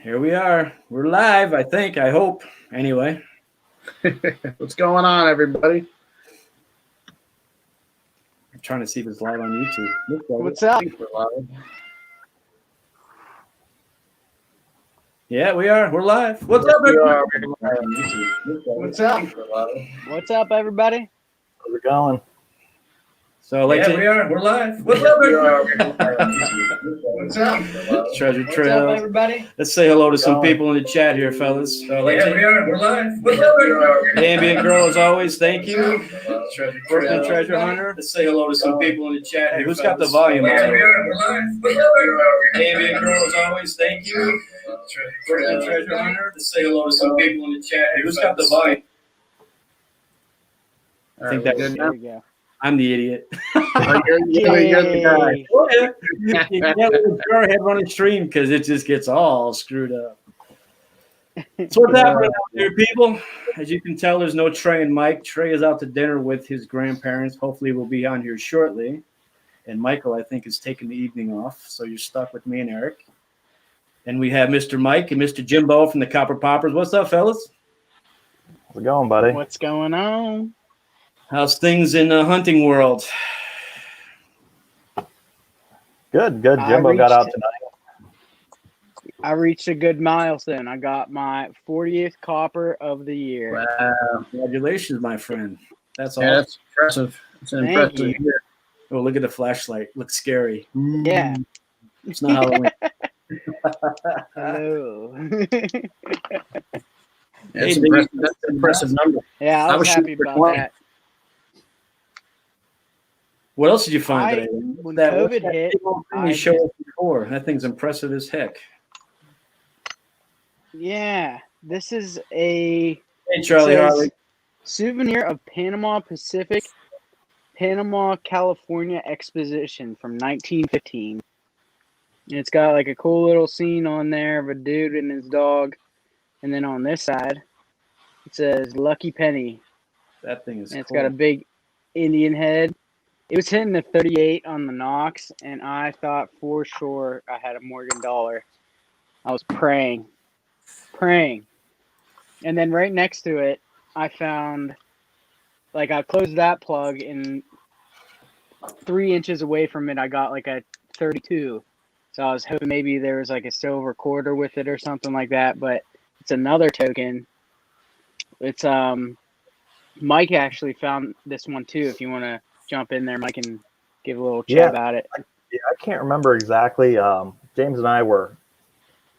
Here we are. We're live, I think. I hope. Anyway. What's going on, everybody? I'm trying to see if it's live on YouTube. What's up? Yeah, we are. We're live. What's up, everybody? What's up? What's up, everybody? How's it going? So, we are. We're live. What's up, everybody? What's up? Treasure Trail. What's up, everybody? Let's say hello to some people in the chat here, fellas. So, we are. We're live. What's up, everybody? Ambient Girl, as always. Thank you. Brooklyn Treasure Hunter. Let's say hello to some people in the chat here. Who's got the volume on? Yeah, we are. We're live. What's up, everybody? Ambient Girl, as always. Thank you. Brooklyn Treasure Hunter. Let's say hello to some people in the chat here. Who's got the volume? I think that's There we go. I'm the idiot. You're the guy. Oh, yeah. You can't let the Arrowhead run a stream because it just gets all screwed up. So what's happening out there, people? As you can tell, there's no Trey and Mike. Trey is out to dinner with his grandparents. Hopefully we'll be on here shortly. And Michael, I think, is taking the evening off. So you're stuck with me and Eric. And we have Mr. Mike and Mr. Jimbo from the Copper Poppers. What's up, fellas? How's it going, buddy? What's going on? How's things in the hunting world? Good. Jimbo got out tonight. I reached a good milestone. I got my 40th copper of the year. Wow. Congratulations, my friend. That's awesome. Yeah, that's impressive. It's an Thank impressive you. year. Oh, look at the flashlight. Looks scary. Yeah. It's not Halloween. Hello. That's impressive. That's an impressive number. Yeah, I was happy shooting for about 20. that. What else did you find today? When That COVID that hit, big old thing you I showed us before. That thing's impressive as heck. Yeah, this is a Hey, Charlie says, Harley. souvenir of Panama Pacific, Panama, California exposition from 1915. And it's got like a cool little scene on there of a dude and his dog. And then on this side, it says Lucky Penny. That thing is And it's cool. got a big Indian head. It was hitting the 38 on the Knox, and I thought for sure I had a Morgan dollar. I was praying. And then right next to it, I found, like, I closed that plug, and 3 inches away from it, I got like a 32. So I was hoping maybe there was like a silver quarter with it or something like that, but it's another token. It's Mike actually found this one too. If you want to jump in there, Mike can give a little chat about it. Yeah, I can't remember exactly. James and I were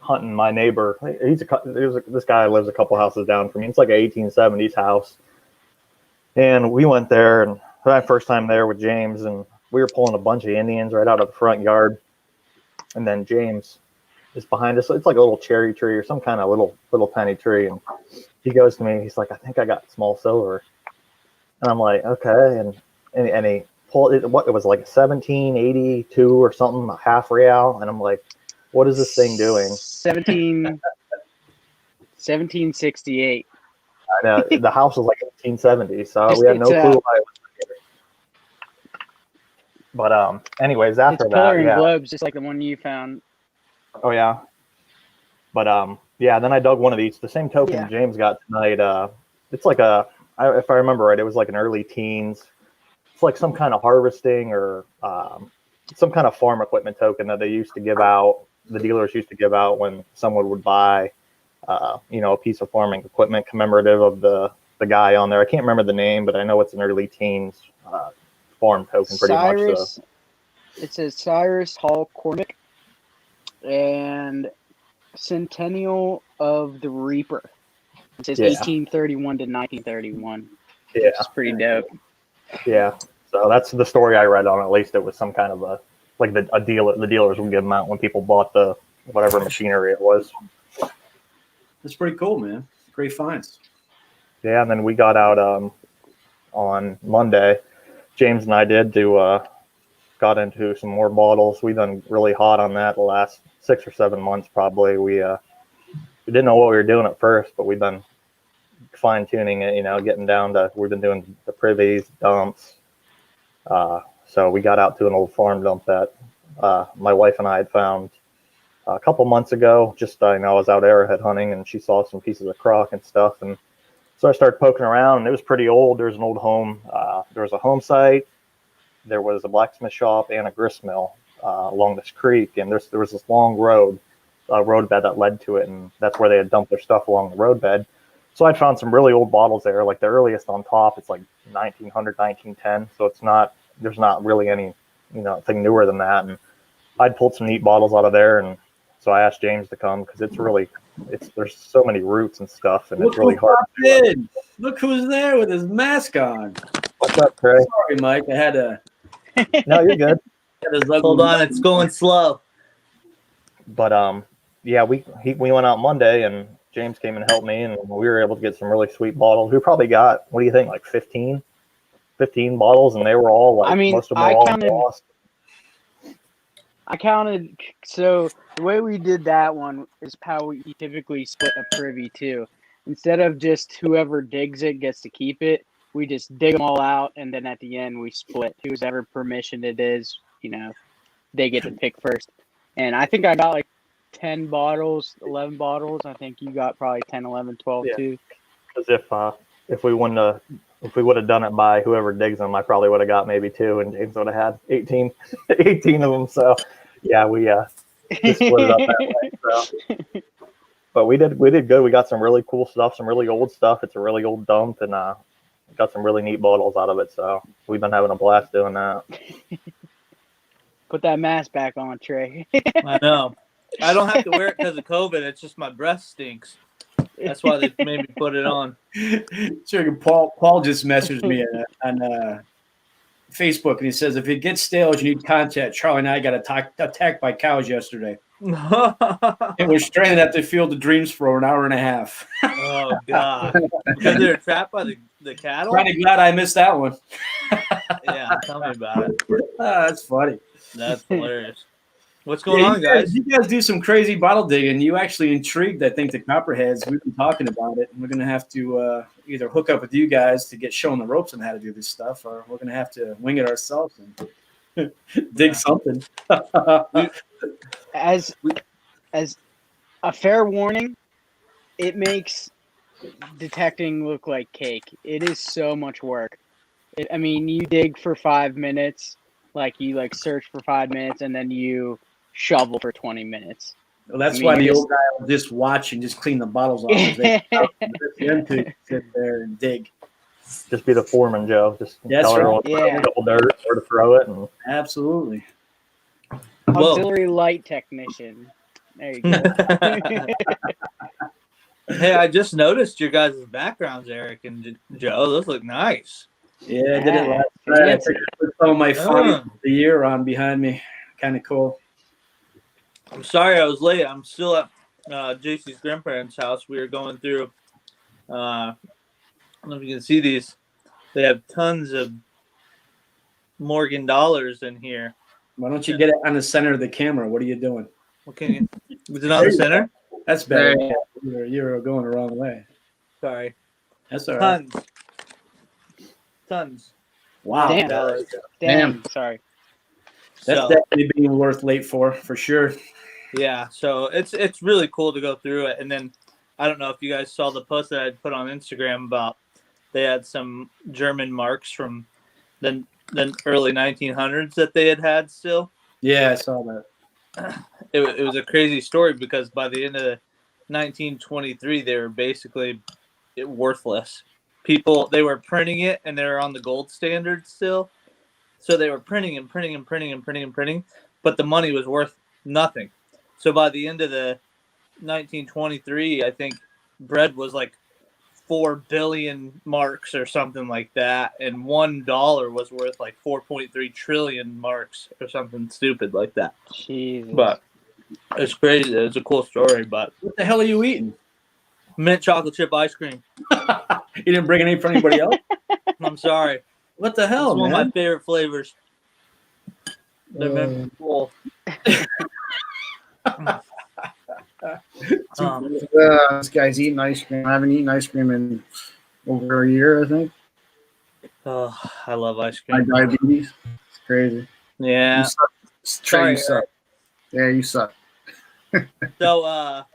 hunting my neighbor. This guy lives a couple houses down from me. It's like an 1870s house. And we went there, and my first time there with James, and we were pulling a bunch of Indians right out of the front yard. And then James is behind us. It's like a little cherry tree or some kind of little tiny tree. And he goes to me. He's like, "I think I got small silver." And I'm like, "Okay." And he pulled it. What it was like 1782 or something, a half real. And I'm like, "What is this thing doing?" 1768. I know the house was like 1870, so we had no clue why it was here. But anyways, after It's that, color and globes, just like the one you found. Oh yeah. But yeah, then I dug one of these. The same token James got tonight. It's like if I remember right, it was like an early teens. It's like some kind of harvesting or some kind of farm equipment token that they used to give out. The dealers used to give out when someone would buy, a piece of farming equipment commemorative of the guy on there. I can't remember the name, but I know it's an early teens farm token pretty much. So. It says Cyrus Hall Cormick and Centennial of the Reaper. It says 1831 to 1931. Yeah. Which is pretty dope. Yeah. So that's the story I read on. At least it was some kind of a deal. The dealers would give them out when people bought the whatever machinery it was. That's pretty cool, man. Great finds. Yeah, and then we got out on Monday. James and I got into some more bottles. We've been really hot on that the last 6 or 7 months probably. We didn't know what we were doing at first, but we've been fine tuning it, getting down to, we've been doing the privies, dumps. So we got out to an old farm dump that my wife and I had found a couple months ago. Just I was out arrowhead hunting, and she saw some pieces of croc and stuff, and so I started poking around, and it was pretty old. There's an old home. There was a home site. There was a blacksmith shop and a grist mill along this creek, and there was this long roadbed that led to it, and that's where they had dumped their stuff along the roadbed. So I found some really old bottles there. Like the earliest on top, it's like 1900, 1910. So there's not really any thing newer than that. And I'd pulled some neat bottles out of there, and so I asked James to come because there's so many roots and stuff, and it's really hard. Look who's there with his mask on. What's up, Trey? Sorry, Mike. I had to. No, you're good. Hold on, it's going slow. But yeah, we went out Monday, and James came and helped me, and we were able to get some really sweet bottles. We probably got, what do you think, like 15 bottles, and they were all like, most of them were all lost. I counted. So the way we did that one is how we typically split a privy too. Instead of just whoever digs it gets to keep it, we just dig them all out, and then at the end we split. Whoever permission it is, they get to pick first. And I think I got like 10 bottles, 11 bottles. I think you got probably 10, 11, 12 too. Because if we would have done it by whoever digs them, I probably would have got maybe 2, and James would have had 18 of them. So yeah, we split it up that way. So. But we did good. We got some really cool stuff, some really old stuff. It's a really old dump, and got some really neat bottles out of it. So we've been having a blast doing that. Put that mask back on, Trey. I know. I don't have to wear it because of COVID. It's just my breath stinks. That's why they made me put it on. Sure, Paul just messaged me on Facebook, and he says, if it gets stale, you need contact. Charlie and I got attacked by cows yesterday. And we're stranded at the Field of Dreams for an hour and a half. Oh, God. Because they were trapped by the cattle? Kind of glad I missed that one. Yeah, tell me about it. That's funny. That's hilarious. What's going on, guys? You guys do some crazy bottle digging. You actually intrigued, I think, the Copperheads. We've been talking about it, and we're going to have to either hook up with you guys to get shown the ropes on how to do this stuff, or we're going to have to wing it ourselves and dig something. As a fair warning, it makes detecting look like cake. It is so much work. You dig for 5 minutes, you search for 5 minutes, and then you shovel for 20 minutes. Well, that's why the old guy will just watch and just clean the bottles off. They them to sit there and dig. Just be the foreman, Joe. Just tell everyone a couple dirt where to throw it. And... Absolutely. Auxiliary light technician. There you go. Hey, I just noticed your guys' backgrounds, Eric and Joe. Those look nice. Yeah, I did it last night. I put some of my photos of the year on behind me. Kind of cool. I'm sorry I was late. I'm still at JC's grandparents' house. We were going through, I don't know if you can see these. They have tons of Morgan dollars in here. Why don't you get it on the center of the camera? What are you doing? What can you? Is it on the center? That's better. You're going the wrong way. Sorry. That's all right. Tons. Wow. Damn. Sorry. That's definitely being worth late for sure. Yeah, so it's really cool to go through it. And then I don't know if you guys saw the post that I put on Instagram about they had some German marks from the early 1900s that they had still. Yeah, I saw that. It was a crazy story because by the end of 1923, they were basically worthless. They were printing it, and they were on the gold standard still. So they were printing, but the money was worth nothing. So by the end of the 1923, I think bread was like 4 billion marks or something like that, and $1 was worth like 4.3 trillion marks or something stupid like that. Jesus. But it's crazy. It's a cool story. But what the hell are you eating? Mint chocolate chip ice cream. You didn't bring any for anybody else? I'm sorry. What the hell, it's man? one of my favorite flavors. They're cool. This guy's eating ice cream. I haven't eaten ice cream in over a year, I think. Oh, I love ice cream. My diabetes. It's crazy. Yeah. You suck. Trey, you suck. Yeah, you suck. So,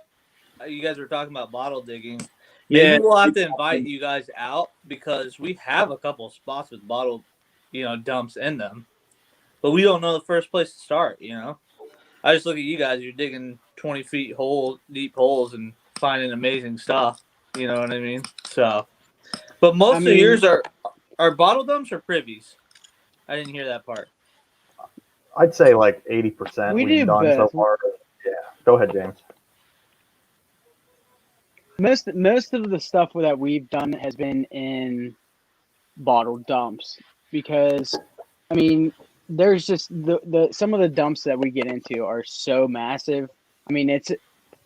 you guys were talking about bottle digging. Yeah. Maybe we'll have to invite you guys out because we have a couple of spots with bottle, dumps in them, but we don't know the first place to start. I just look at you guys. You're digging 20 feet deep holes and finding amazing stuff. You know what I mean? So, but most of yours are bottle dumps or privies. I didn't hear that part. I'd say like 80% We we've do done so both. far. Yeah, go ahead, James. Most of the stuff that we've done has been in bottle dumps because, I mean, there's just the some of the dumps that we get into are so massive. I mean, it's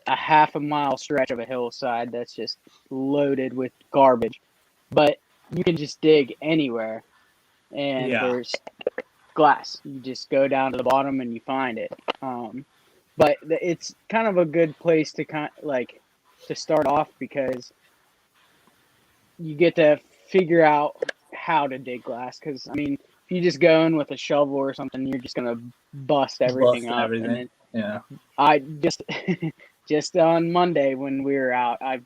a half a mile stretch of a hillside that's just loaded with garbage, but you can just dig anywhere, and there's glass. You just go down to the bottom and you find it. But it's kind of a good place to to start off because you get to figure out how to dig glass. Because I mean, if you just go in with a shovel or something, you're just gonna bust everything up. Everything. And then Yeah. I just on Monday when we were out, I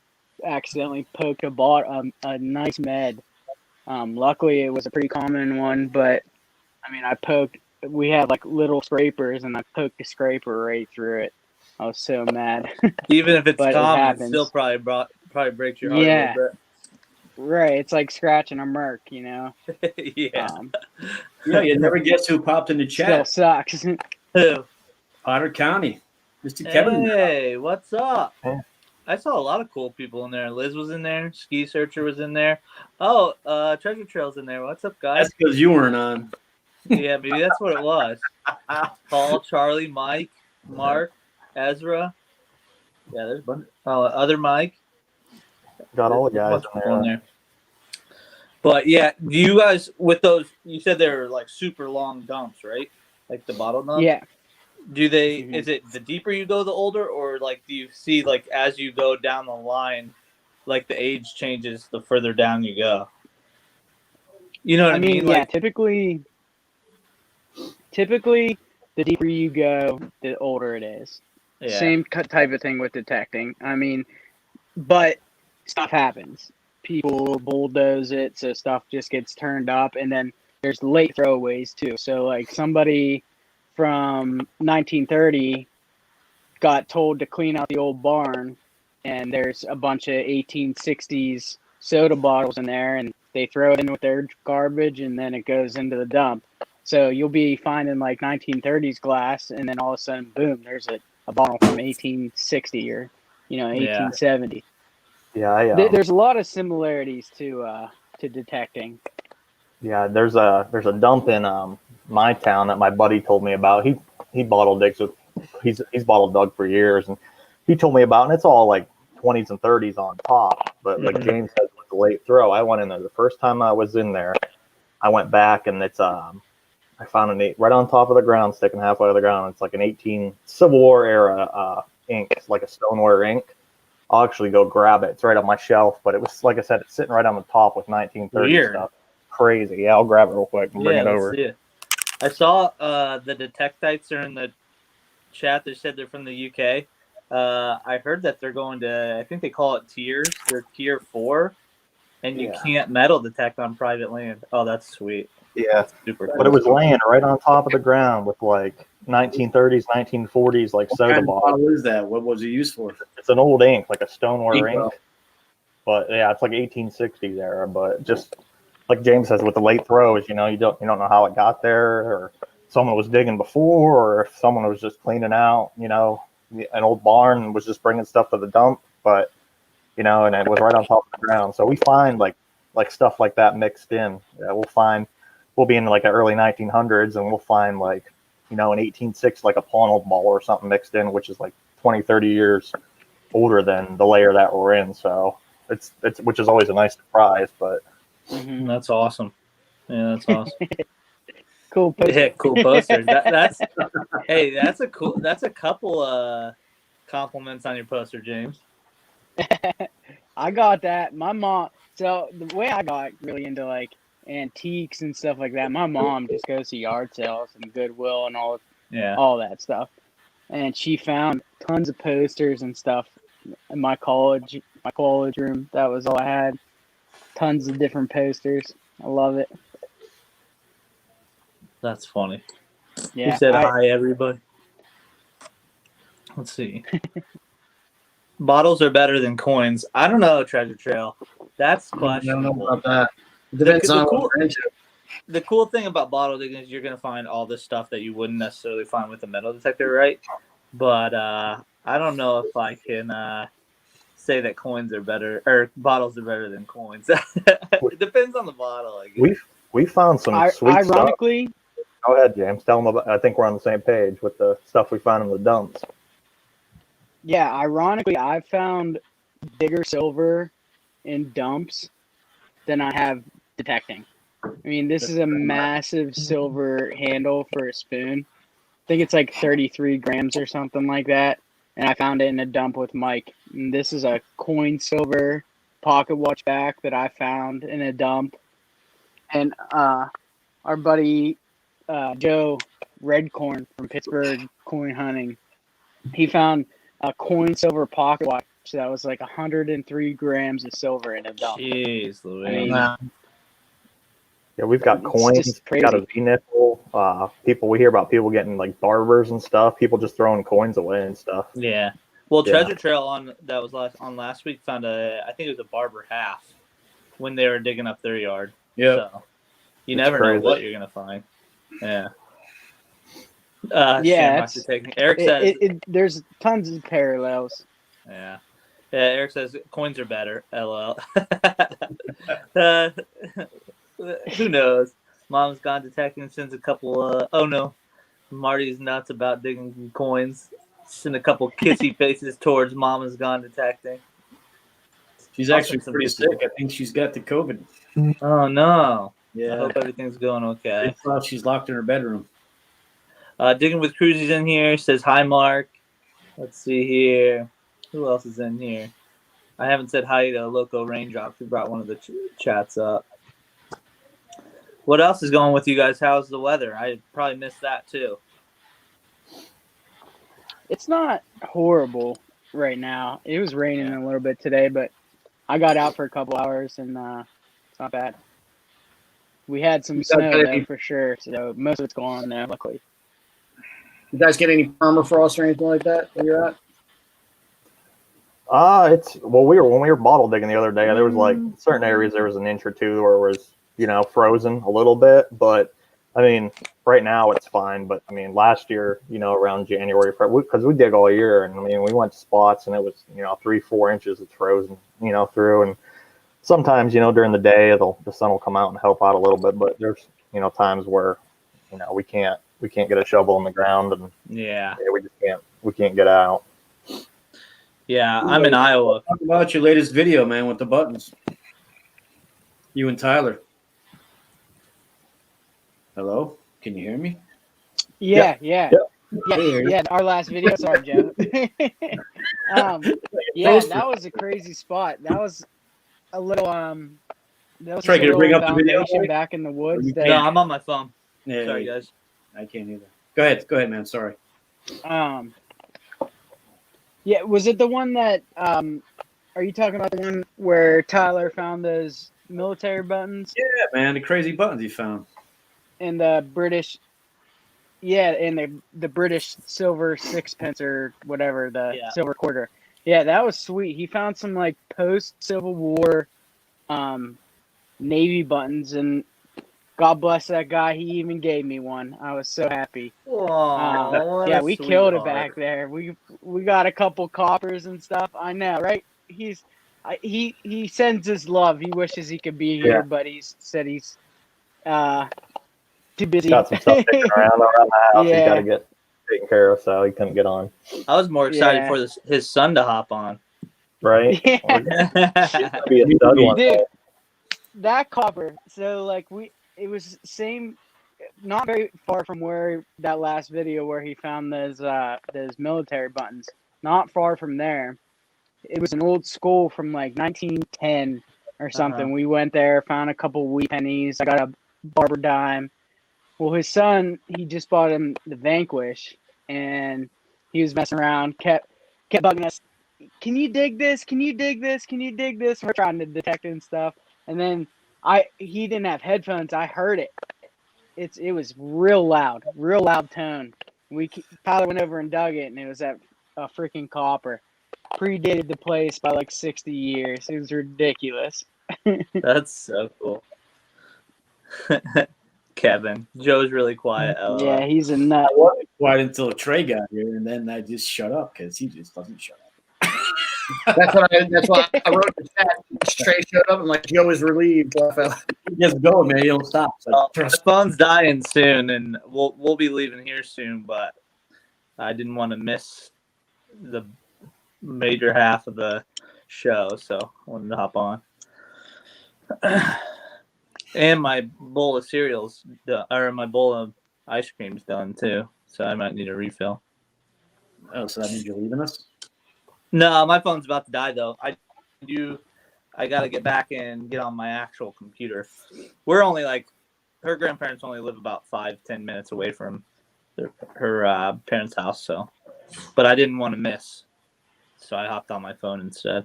accidentally poked a nice med. Luckily, it was a pretty common one, but I mean, we had like little scrapers, and I poked the scraper right through it. I was so mad. Even if it's But common, it it still probably breaks your heart Yeah. a little Right, it's like scratching a merc, bit. Yeah. Yeah, you never guess who popped in the Still chat. sucks. Who? Potter County. Mr. Kevin. Hey, what's up? Yeah. I saw a lot of cool people in there. Liz was in there. Ski Searcher was in there. Oh, Treasure Trail's in there. What's up, guys? That's because you weren't on. Yeah, maybe that's what it was. Paul, Charlie, Mike, Mark, Ezra. Yeah, there's a bunch. Oh, other Mike. Got all the There's a guys bunch of in people in there. there. But yeah, do you guys with those? You said they're like super long dumps, right? Like the bottle dumps. Yeah. Do they? Mhm. Is it the deeper you go, the older, or like do you see like as you go down the line, like the age changes the further down you go? You know what I mean? Yeah, Like, typically the deeper you go, the older it is. yeah. Same type of thing with detecting. I mean, but stuff happens. People bulldoze it, so stuff just gets turned up, and then there's late throwaways too. So like somebody from 1930 got told to clean out the old barn, and there's a bunch of 1860s soda bottles in there, and they throw it in with their garbage, and then it goes into the dump. So you'll be finding like 1930s glass, and then all of a sudden, boom, there's a bottle from 1860 or 1870. Yeah, There's a lot of similarities to detecting. yeah. There's a dump in my town that my buddy told me about. He bottle digs with. He's bottle dug for years, and he told me about. And it's all like 20s and 30s on top. But like James said, with the late throw, I went in there the first time I was in there. I went back, and it's I found right on top of the ground, sticking halfway to the ground. It's like an 18 Civil War era ink. It's like a stoneware ink. I'll actually go grab it. It's right on my shelf, but it was, like I said, it's sitting right on the top with 1930 Weird. stuff. Crazy. Yeah, I'll grab it real quick and bring it over. Yeah. I saw the detectites are in the chat. They said they're from the UK. I heard that they're going to, I think they call it tiers. They're tier 4, and you can't metal detect on private land. Oh, that's sweet. Yeah, that's super cool. But it was laying right on top of the ground with like 1930s, 1940s like soda bottles. What is that? What was it used for? It's an old ink, like a stoneware ink. But yeah, it's like 1860s era. But just like James says, with the late throws, you don't know how it got there, or someone was digging before, or if someone was just cleaning out, an old barn and was just bringing stuff to the dump. But and it was right on top of the ground. So we find like stuff like that mixed in. Yeah, we'll be in like the early 1900s, and we'll find like an 1860 like a pawn old ball or something mixed in, which is like 20, 30 years older than the layer that we're in. So it's which is always a nice surprise. But that's awesome. Yeah, that's awesome. Cool poster. Yeah, cool poster. That's hey, that's a couple compliments on your poster, James. I got that. My mom. So the way I got really into like antiques and stuff like that, my mom just goes to yard sales and Goodwill and all that stuff. and she found tons of posters and stuff in my college room. That was all I had. Tons of different posters. I love it. That's funny. Yeah, He said hi, everybody. Let's see. Bottles are better than coins. I don't know, Treasure Trail. That's I don't know questionable. about that. It depends The on cool- what we're into. The cool thing about bottle digging is you're going to find all this stuff that you wouldn't necessarily find with a metal detector, right? But I don't know if I can say that coins are better or bottles are better than coins. It depends on the bottle, I guess. We found some sweet ironically, stuff. Go ahead, James. Tell them about. I think we're on the same page with the stuff we found in the dumps. Yeah, ironically, I found bigger silver in dumps than I have detecting. I mean, this is a massive silver handle for a spoon. I think it's like 33 grams or something like that. And I found it in a dump with Mike. And this is a coin silver pocket watch back that I found in a dump. And our buddy Joe Redcorn from Pittsburgh Coin Hunting, he found a coin silver pocket watch that was like 103 grams of silver in a dump. Jeez, Louis. I mean, Yeah, we've got It's coins. just We got a crazy. V-nickel. We hear about people getting like barbers and stuff. People just throwing coins away and stuff. Yeah. Well, Yeah. Treasure Trail that was last week found I think it was a barber half when they were digging up their yard. Yeah. So you It's never know crazy. what you're gonna find. Yeah. Yeah, Shame it's- not to take. Eric says, there's tons of parallels. yeah. Yeah, Eric says coins are better. LOL. Who knows? Mom's gone detecting since a couple. Oh no, Marty's nuts about digging coins. Send a couple kissy faces towards Mama's gone detecting. She's I'll actually send some pretty pictures. sick. I think she's got the COVID. Oh no. I Yeah. hope everything's going okay. They thought she's locked in her bedroom. Digging with Cruzy's in here. Says hi, Mark. Let's see here. Who else is in here? I haven't said hi to Loco Raindrops. We brought one of the chats up. What else is going with you guys? How's the weather? I probably missed that too. It's not horrible right now. It was raining a little bit today, but I got out for a couple hours and it's not bad. We had some snow though, for sure, so most of it's gone now, luckily. You guys get any permafrost or anything like that where you're at? When we were bottle digging the other day, there was like certain areas there was an inch or two where it was, frozen a little bit, but I mean, right now it's fine. But I mean, last year, around January, because we dig all year, and I mean, we went to spots and it was, 3-4 inches it's frozen, through. And sometimes, during the day, the sun will come out and help out a little bit, but there's, times where, we can't get a shovel in the ground, and we can't get out. Yeah, I'm in Iowa. Talk about your latest video, man, with the buttons. You and Tyler. Hello? Can you hear me? Yeah. Yeah. Our last video. Sorry, Joe. That was a crazy spot. That was a little That was Trey, can you bring up the video, foundation Trey? back in the woods. No, I'm on my phone. Yeah, Sorry, guys. I can't either. Go ahead, man. Sorry. Yeah, was it the one that are you talking about the one where Tyler found those military buttons Yeah, man, the crazy buttons he found. and the British and the British silver sixpence or whatever, the silver quarter. Yeah, that was sweet. He found some like post Civil War Navy buttons, and God bless that guy. He even gave me one. I was so happy. Aw, We killed it back there. We got a couple coppers and stuff. I know, right? He sends his love. He wishes he could be here, but he said he's too busy. Got some stuff kicking around the house. Yeah. He's got to get taken care of, so he couldn't get on. I was more excited for his son to hop on. Right? Yeah. Be a stud one Dude, day. that copper. So like it was same, not very far from where that last video where he found those military buttons. Not far from there. It was an old school from like 1910 or something. We went there, found a couple wheat pennies. I got a barber dime. Well, his son, he just bought him the Vanquish, and He was messing around, kept bugging us. Can you dig this? Can you dig this? Can you dig this? We're trying to detect it and stuff. And then he didn't have headphones. I heard it. It was real loud tone. Tyler went over and dug it, and it was at a freaking copper. Predated the place by like 60 years. It was ridiculous. That's so cool. Kevin. Joe's really quiet. Yeah, he's a nut. I wasn't quiet until Trey got here, and then I just shut up because he just doesn't shut up. That's why I wrote the chat. Trey showed up and like Joe was relieved. He gets going, man. He don't stop. So the phone's dying soon, and we'll be leaving here soon. But I didn't want to miss the major half of the show, so I wanted to hop on. And my bowl of cereals, or my bowl of ice cream's done too, so I might need a refill. Oh, so that means you're leaving us? No, my phone's about to die though. I got to get back and get on my actual computer. We're only her grandparents only live about 5-10 minutes away from her parents' house, but I didn't want to miss, so I hopped on my phone instead.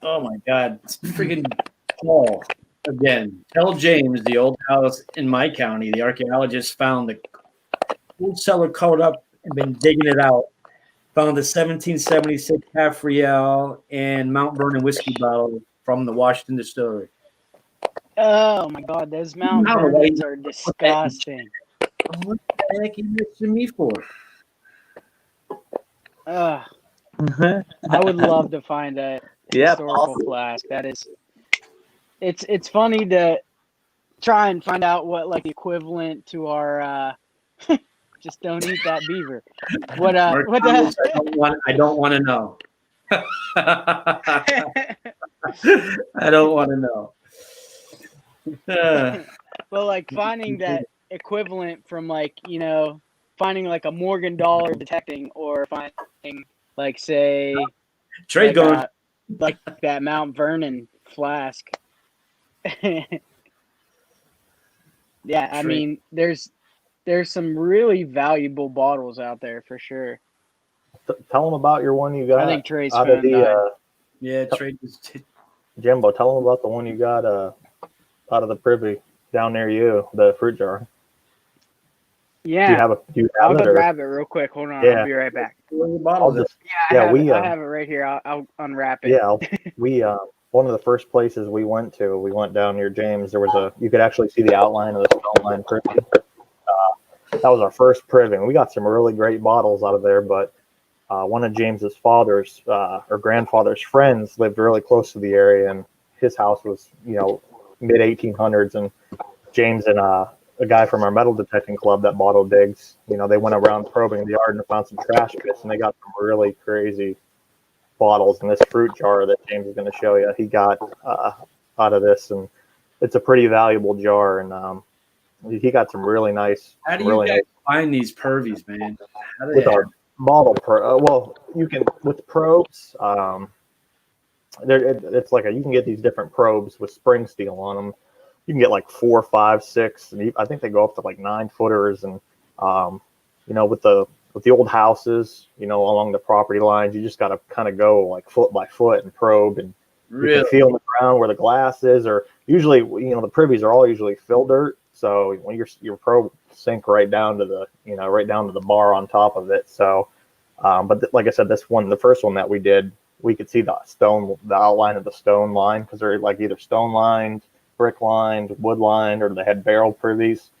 Oh my God, it's freaking Paul again. Tell James the old house in my county. The archaeologists found the old cellar covered up and been digging it out. Found the 1776 half real and Mount Vernon whiskey bottle from the Washington distillery. Oh my God, those Mount Vernons are disgusting. What the heck are you mixing me for? I would love to find a historical flask. That is, it's funny to try and find out what like the equivalent to our. Just don't eat that beaver. What I don't want to know. I don't want to know. Well, like finding that equivalent from finding like a Morgan dollar detecting or finding like say Trey going like that Mount Vernon flask. Yeah, I mean there's some really valuable bottles out there for sure. Tell them about your one you got. I think Trey's out phone of the, died. Yeah, Trey just Jimbo, tell them about the one you got out of the privy down near you, the fruit jar. Yeah. Do you have I'll it, go grab it real quick. Hold on, Yeah. I'll be right back. I have it right here. I'll unwrap it. Yeah, one of the first places we went down near James. You could actually see the outline of the stone line privy. That was our first privy. We got some really great bottles out of there, but one of James's father's or grandfather's friends lived really close to the area, and his house was, mid 1800s. And James and a guy from our metal detecting club that bottle digs, they went around probing the yard and found some trash pits, and they got some really crazy bottles in this fruit jar that James is going to show you. He got out of this, and it's a pretty valuable jar, and he got some really nice. How do you guys find these pervies, man? With our bottle well, you can with probes. It's like you can get these different probes with spring steel on them. You can get like 4, 5, 6, and I think they go up to like 9 footers. And with the old houses, along the property lines, you just got to kind of go like foot by foot and probe, and you can feel in the ground where the glass is. Or usually, the privies are all usually fill dirt. So when your probe sink right down to the bar on top of it. So, but like I said, the first one that we did, we could see the outline of the stone line, because they're like either stone lined, brick lined, wood lined, or they had barrel privies.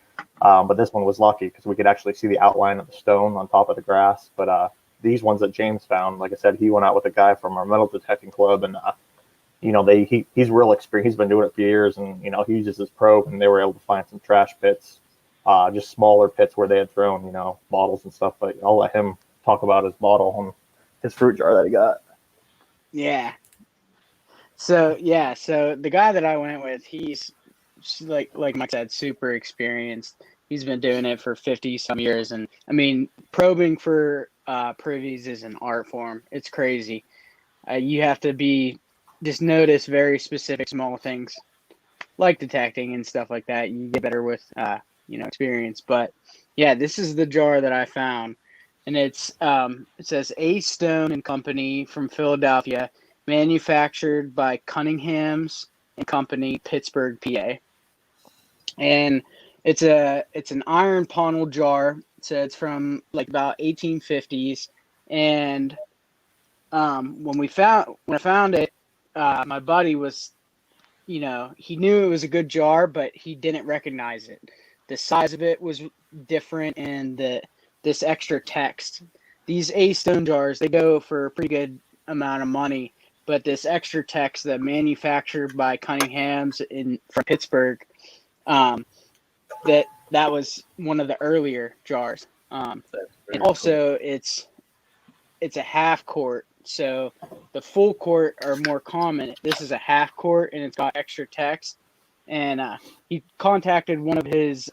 But this one was lucky because we could actually see the outline of the stone on top of the grass. But these ones that James found, like I said, he went out with a guy from our metal detecting club, and he's real experienced. He's been doing it for years, and he uses his probe, and they were able to find some trash pits, just smaller pits where they had thrown bottles and stuff. But I'll let him talk about his bottle and his fruit jar that he got. Yeah. So the guy that I went with, he's like Mike said, super experienced. He's been doing it for 50 some years, and I mean, probing for privies is an art form. It's crazy. You have to just notice very specific small things like detecting and stuff like that. You get better with experience. But yeah, this is the jar that I found. and it says A Stone and Company from Philadelphia, manufactured by Cunningham's and Company, Pittsburgh, PA. And it's an iron funnel jar. So it's from like about 1850s. And when I found it, my buddy was, he knew it was a good jar, but he didn't recognize it. The size of it was different, and this extra text. These A Stone jars, they go for a pretty good amount of money, but this extra text that manufactured by Cunningham's from Pittsburgh, that was one of the earlier jars. And also it's a half quart. So the full quart are more common. This is a half quart, and it's got extra text. And he contacted one of his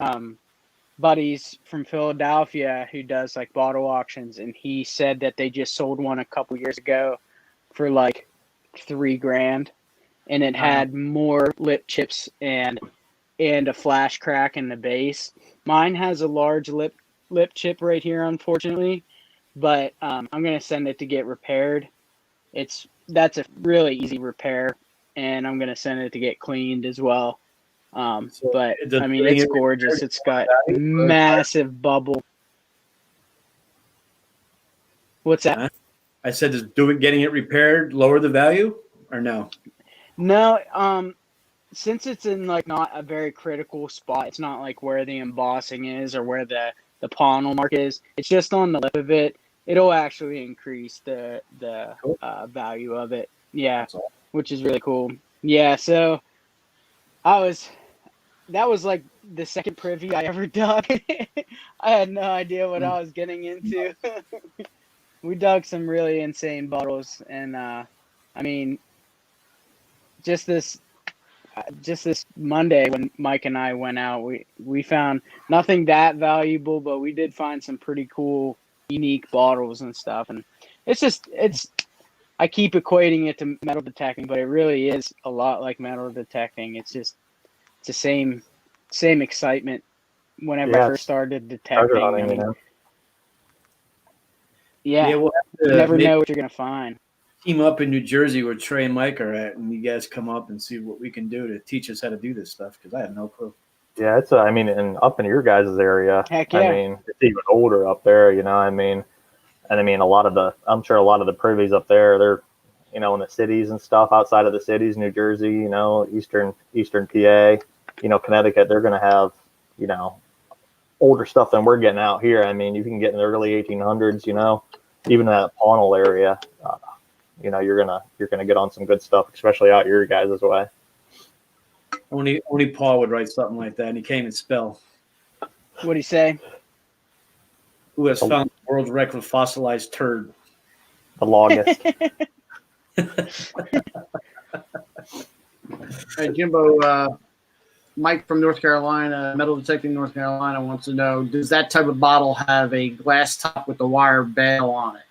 buddies from Philadelphia who does like bottle auctions, and he said that they just sold one a couple years ago for like $3,000, and it had more lip chips and a flash crack in the base. Mine has a large lip chip right here, unfortunately, but I'm gonna send it to get repaired. That's a really easy repair, and I'm gonna send it to get cleaned as well. But I mean, it's gorgeous. It's got massive bubble. What's that? I said, getting it repaired lower the value or no? No, since it's in like not a very critical spot, it's not like where the embossing is or where the panel mark is. It's just on the lip of it. It'll actually increase the value of it. Yeah, which is really cool. Yeah, so that was like the second privy I ever dug. I had no idea what I was getting into. We dug some really insane bottles, and I mean, just this Monday when Mike and I went out, we found nothing that valuable, but we did find some pretty cool, unique bottles and stuff. And I keep equating it to metal detecting, but it really is a lot like metal detecting. It's the same excitement whenever I first started detecting. I mean, we'll you never know what you're gonna find. Team up in New Jersey where Trey and Mike are at, and you guys come up and see what we can do to teach us how to do this stuff, because I have no clue. Yeah, it's and up in your guys' area, heck yeah. I mean, it's even older up there, I'm sure a lot of the privies up there, they're, in the cities and stuff, outside of the cities, New Jersey, eastern PA, Connecticut, they're going to have, older stuff than we're getting out here. I mean, you can get in the early 1800s, even in that Pawnell area, you're gonna get on some good stuff, especially out your guys' way. Only Paul would write something like that, and he can't even spell. What'd he say? Who has found the world's record fossilized turd? The longest. Hey, Jimbo, Mike from North Carolina, Metal Detecting North Carolina, wants to know, does that type of bottle have a glass top with the wire bail on it?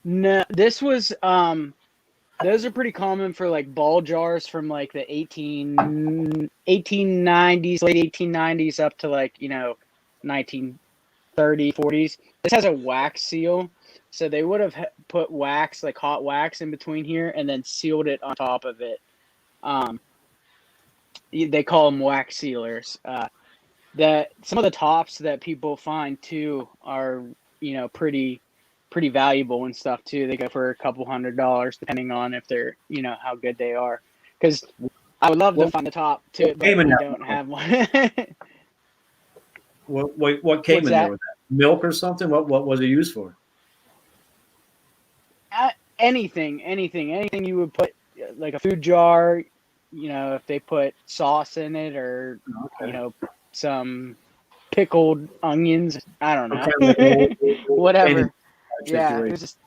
No, this was those are pretty common for like ball jars from like the 1890s, late 1890s up to like 1930, 40s. This has a wax seal, so they would have put wax, like hot wax, in between here and then sealed it on top of it. They call them wax sealers. Some of the tops that people find too are pretty valuable and stuff too. They go for a couple $100 depending on if they're how good they are. Because I would love to find the top too, but we don't have one. What came in there with that? Milk or something? What was it used for? Anything you would put, like a food jar. If they put sauce in it or some pickled onions. I don't know. Whatever. Yeah, it was just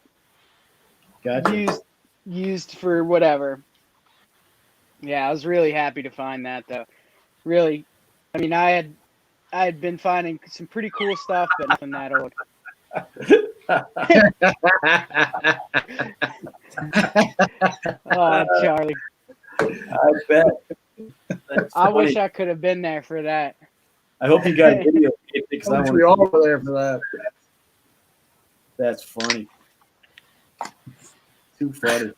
used for whatever. Yeah, I was really happy to find that though. Really, I mean, I had been finding some pretty cool stuff, but nothing that old. Oh, Charlie. I bet. I wish I could have been there for that. I hope you got video because we all were there for that. That's funny. Too funny.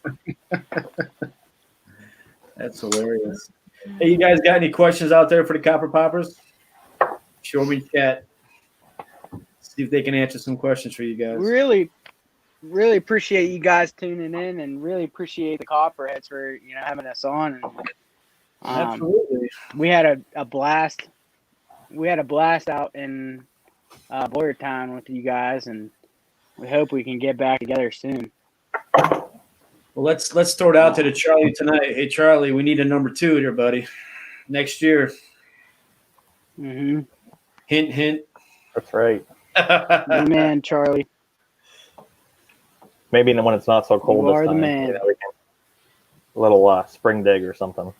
That's hilarious. Hey, you guys got any questions out there for the Copper Poppers? Show me chat. See if they can answer some questions for you guys. Really appreciate you guys tuning in, and really appreciate the Copperheads for having us on. And Absolutely. we had a blast. We had a blast out in Boyertown with you guys, and we hope we can get back together soon. Well, let's throw it out to Charlie tonight. Hey, Charlie, we need a number 2 here, buddy. Next year. Mm-hmm. Hint, hint. That's right. Good man, Charlie. Maybe when it's not so cold You this are the time. man. We can, a little spring dig or something.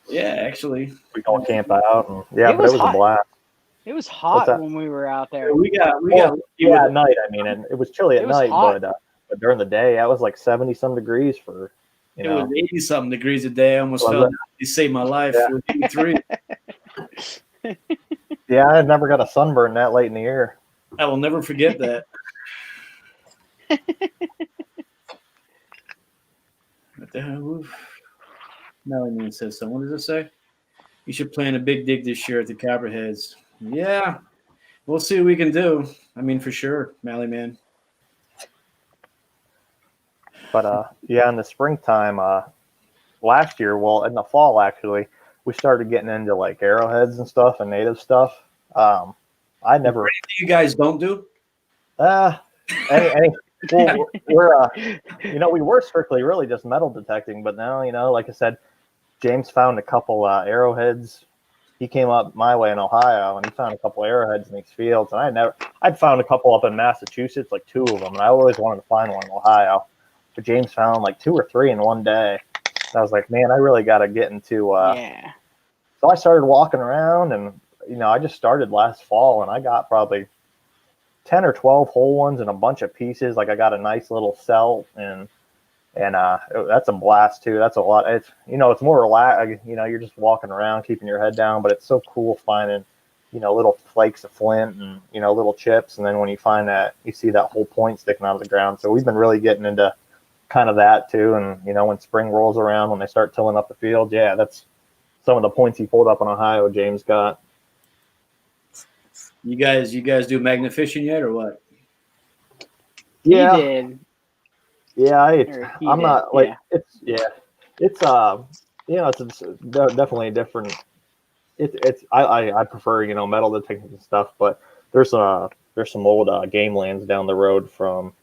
Yeah, actually. We all camp out. And, it was hot. a blast. It was hot when we were out there. We got at night. I mean, and it was chilly at night, hot. but during the day, it was like 70-some degrees for, It was 80-something degrees a day. I almost felt you saved my life. Yeah. It was 83. Yeah, I never got a sunburn that late in the year. I will never forget that. What the hell? Melanie says so. What does it say? You should plan a big dig this year at the Copperheads. Yeah, we'll see what we can do. I mean, for sure, Mally man. But in the springtime, last year, well, in the fall actually, we started getting into like arrowheads and stuff and native stuff. I never. Anything you guys don't do? Well, we were strictly really just metal detecting, but now, like I said, James found a couple arrowheads. He came up my way in Ohio, and he found a couple arrowheads in these fields. And I'd found a couple up in Massachusetts, like 2 of them, and I always wanted to find one in Ohio. But James found like 2 or 3 in one day. And I was like, man, I really got to get into. Yeah. So I started walking around, and I just started last fall, and I got probably 10 or 12 whole ones and a bunch of pieces. Like I got a nice little cell, and that's a blast too. That's a lot. It's it's more relaxed. You're just walking around, keeping your head down, but it's so cool finding little flakes of flint and little chips, and then when you find that, you see that whole point sticking out of the ground. So we've been really getting into kind of that too. And when spring rolls around, when they start tilling up the field, that's some of the points he pulled up in Ohio. James got. You guys do magnet fishing yet, or what? Yeah. He did. Yeah, I'm did, not like it's definitely different. I prefer metal detecting and stuff, but there's some old game lands down the road from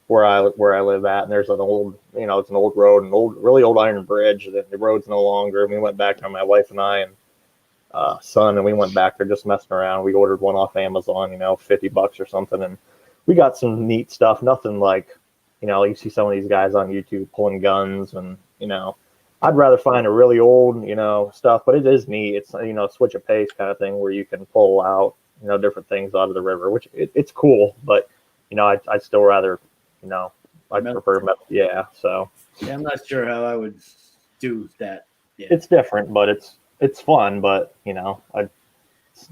where I live at, and there's an old it's an old road, really old iron bridge. The road's no longer. And we went back there, my wife and I and son, and we went back there just messing around. We ordered one off Amazon, $50 or something, and we got some neat stuff. Nothing like, you see some of these guys on YouTube pulling guns, and I'd rather find a really old, stuff, but it is neat. It's switch of pace kind of thing where you can pull out, different things out of the river, which it's cool, but I'd still rather, I prefer metal. Yeah, so yeah, I'm not sure how I would do that. Yeah. It's different, but it's fun, but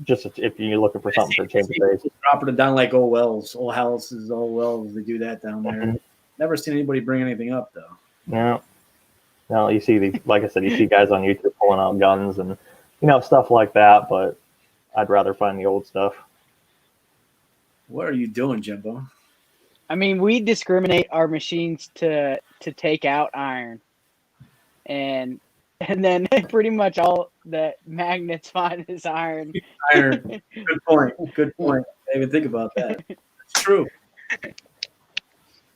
just if you're looking for something for change of pace. Dropping it down like old wells, old houses, old wells. They do that down there. Mm-hmm. Never seen anybody bring anything up though. No, you see these, like I said, you see guys on YouTube pulling out guns and stuff like that, but I'd rather find the old stuff. What are you doing, Jimbo? I mean, we discriminate our machines to take out iron, and then pretty much all that magnets find is iron. Iron. Good point. Good point. I didn't even think about that. That's true.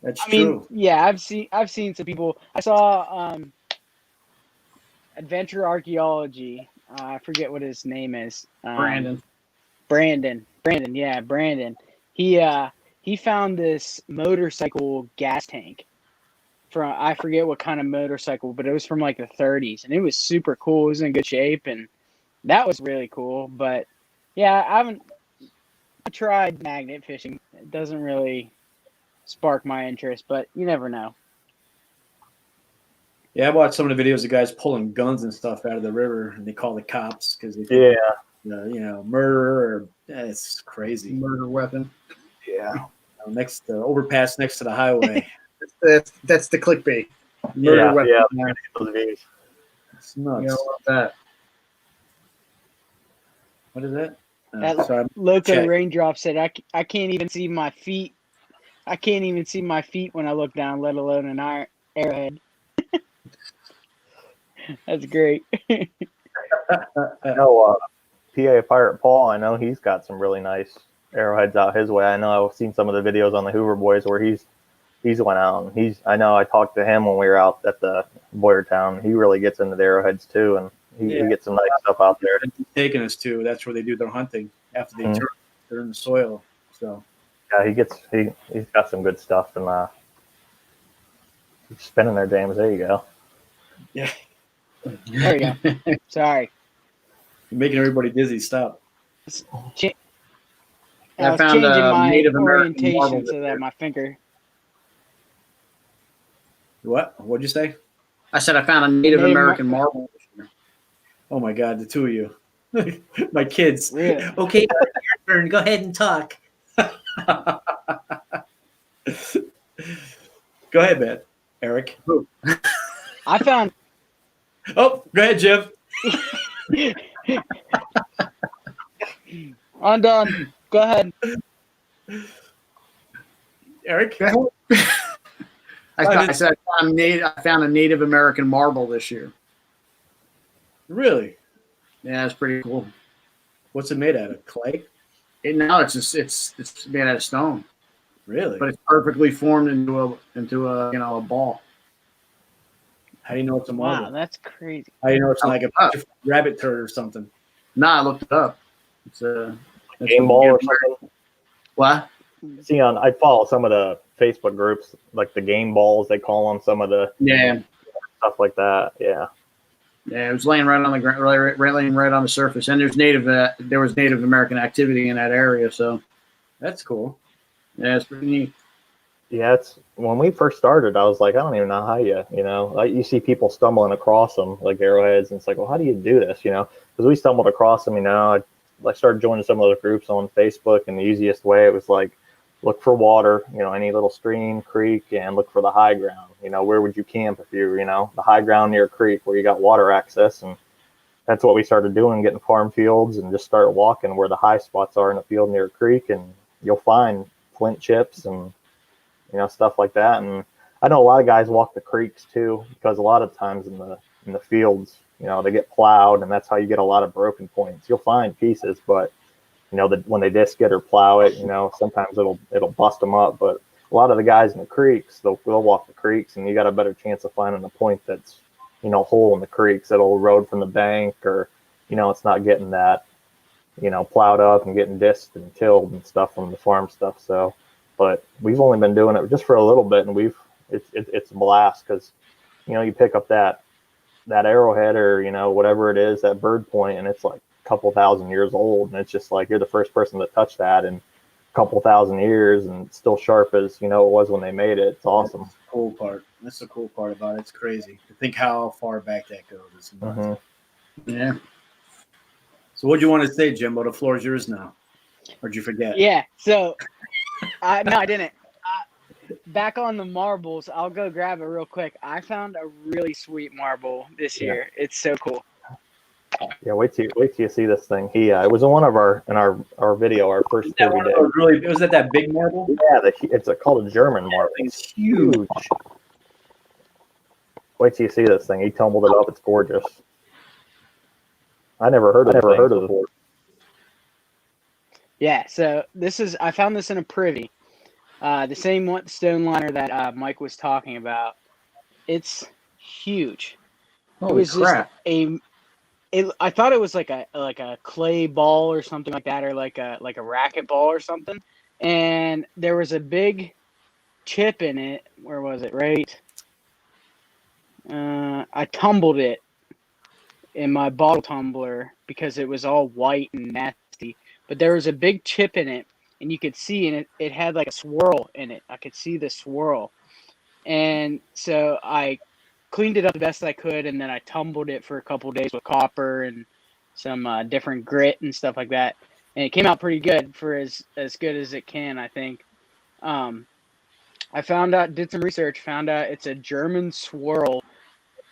That's true. Yeah, I've seen some people. I saw Adventure Archaeology. I forget what his name is. Brandon. Yeah, Brandon. He found this motorcycle gas tank from, I forget what kind of motorcycle, but it was from like the 30s, and it was super cool. It was in good shape, and that was really cool. But yeah, I tried magnet fishing. It doesn't really spark my interest, but you never know. Yeah, I watched some of the videos of guys pulling guns and stuff out of the river, and they call the cops because they think, murder, or it's crazy. Murder weapon. Yeah. Next the overpass next to the highway. That's the clickbait. Murder Yeah, weapon. yeah. We're gonna get those views. It's You nuts. know what that? What is that? That Sorry, Loco check. Raindrop said, I can't even see my feet. I can't even see my feet when I look down, let alone an arrowhead. That's great. I know PA Pirate Paul, I know he's got some really nice arrowheads out his way. I know I've seen some of the videos on the Hoover Boys where he's went out and I know I talked to him when we were out at the Boyertown. He really gets into the arrowheads too, and he gets some nice stuff out there. He's taking us to. That's where they do their hunting after they Mhm. they're in the soil. So Yeah, he's got some good stuff, and he's spinning there, James. There you go. yeah, There you go. Sorry. you're making everybody dizzy. Stop. I I was found changing a my Native American marble orientation this so year. that my finger. What? What'd you say? I said I found a Native Native American marble this year. Oh my God, the two of you, my kids. Really? Okay, your turn. Go ahead and talk. Go ahead, man. Eric. I found. Oh, go ahead, Jim. I'm done. Go ahead. Eric. I said I found a Native American marble this year. Really? Yeah, it's pretty cool. What's it made out of? Clay? Now it's made out of stone, Really? but it's perfectly formed into a ball. How do you know it's a marble? Wow, that's crazy. How do you know it's like a Oh. rabbit turd or something? Nah, I looked it up. It's Game ball or something. What? See, I follow some of the Facebook groups, like the game balls, they call them, some of the Yeah, stuff like that. Yeah. yeah. It was laying right on the ground, laying right on the surface, and there was Native American activity in that area, so That's cool. yeah, it's pretty neat. Yeah, it's when we first started, I was like, I don't even know how like you see people stumbling across them like arrowheads, and it's like, well, how do you do this? Because we stumbled across them. I started joining some of those groups on Facebook, and the easiest way it was like, look for water, any little stream, creek, and look for the high ground. Where would you camp if you're, the high ground near a creek where you got water access, and that's what we started doing, getting farm fields and just start walking where the high spots are in a field near a creek, and you'll find flint chips and stuff like that. And I know a lot of guys walk the creeks too, because a lot of times in the fields, they get plowed, and that's how you get a lot of broken points. You'll find pieces, but when they disc it or plow it, sometimes it'll bust them up. But a lot of the guys in the creeks, they'll walk the creeks, and you got a better chance of finding a point that's hole in the creeks that'll erode from the bank, or it's not getting that plowed up and getting disked and tilled and stuff from the farm stuff. So. But we've only been doing it just for a little bit, and it's a blast because you pick up that arrowhead or whatever it is, that bird point, and it's like a couple thousand years old, and it's just like you're the first person to touch that in a couple thousand years, and it's still sharp as it was when they made it. It's awesome. That's the cool part. That's the cool part about it. It's crazy to think how far back that goes. It's nuts. Mm-hmm. Yeah. So what do you want to say, Jimbo? The floor is yours now. Or did you forget? Yeah. So, no, I didn't. Back on the marbles, I'll go grab it real quick. I found a really sweet marble this year. It's so cool. Yeah, wait till you see this thing. It was in one of our video, our first That day. really was that big marble? Yeah, it's called a German marble. It's huge. Wait till you see this thing. He tumbled it up. It's gorgeous. I never heard of it before. Yeah, so I found this in a privy. The same stone liner that Mike was talking about. It's huge. Holy it was crap! I thought it was like a clay ball or something like that, or like a racket ball or something. And there was a big chip in it. Where was it? Right. I tumbled it in my bottle tumbler because it was all white and nasty. But there was a big chip in it, and you could see, and it had like a swirl in it. I could see the swirl. And so I cleaned it up the best I could, and then I tumbled it for a couple of days with copper and some different grit and stuff like that. and it came out pretty good for as good as it can, I think. I found out, did some research, found out it's a German swirl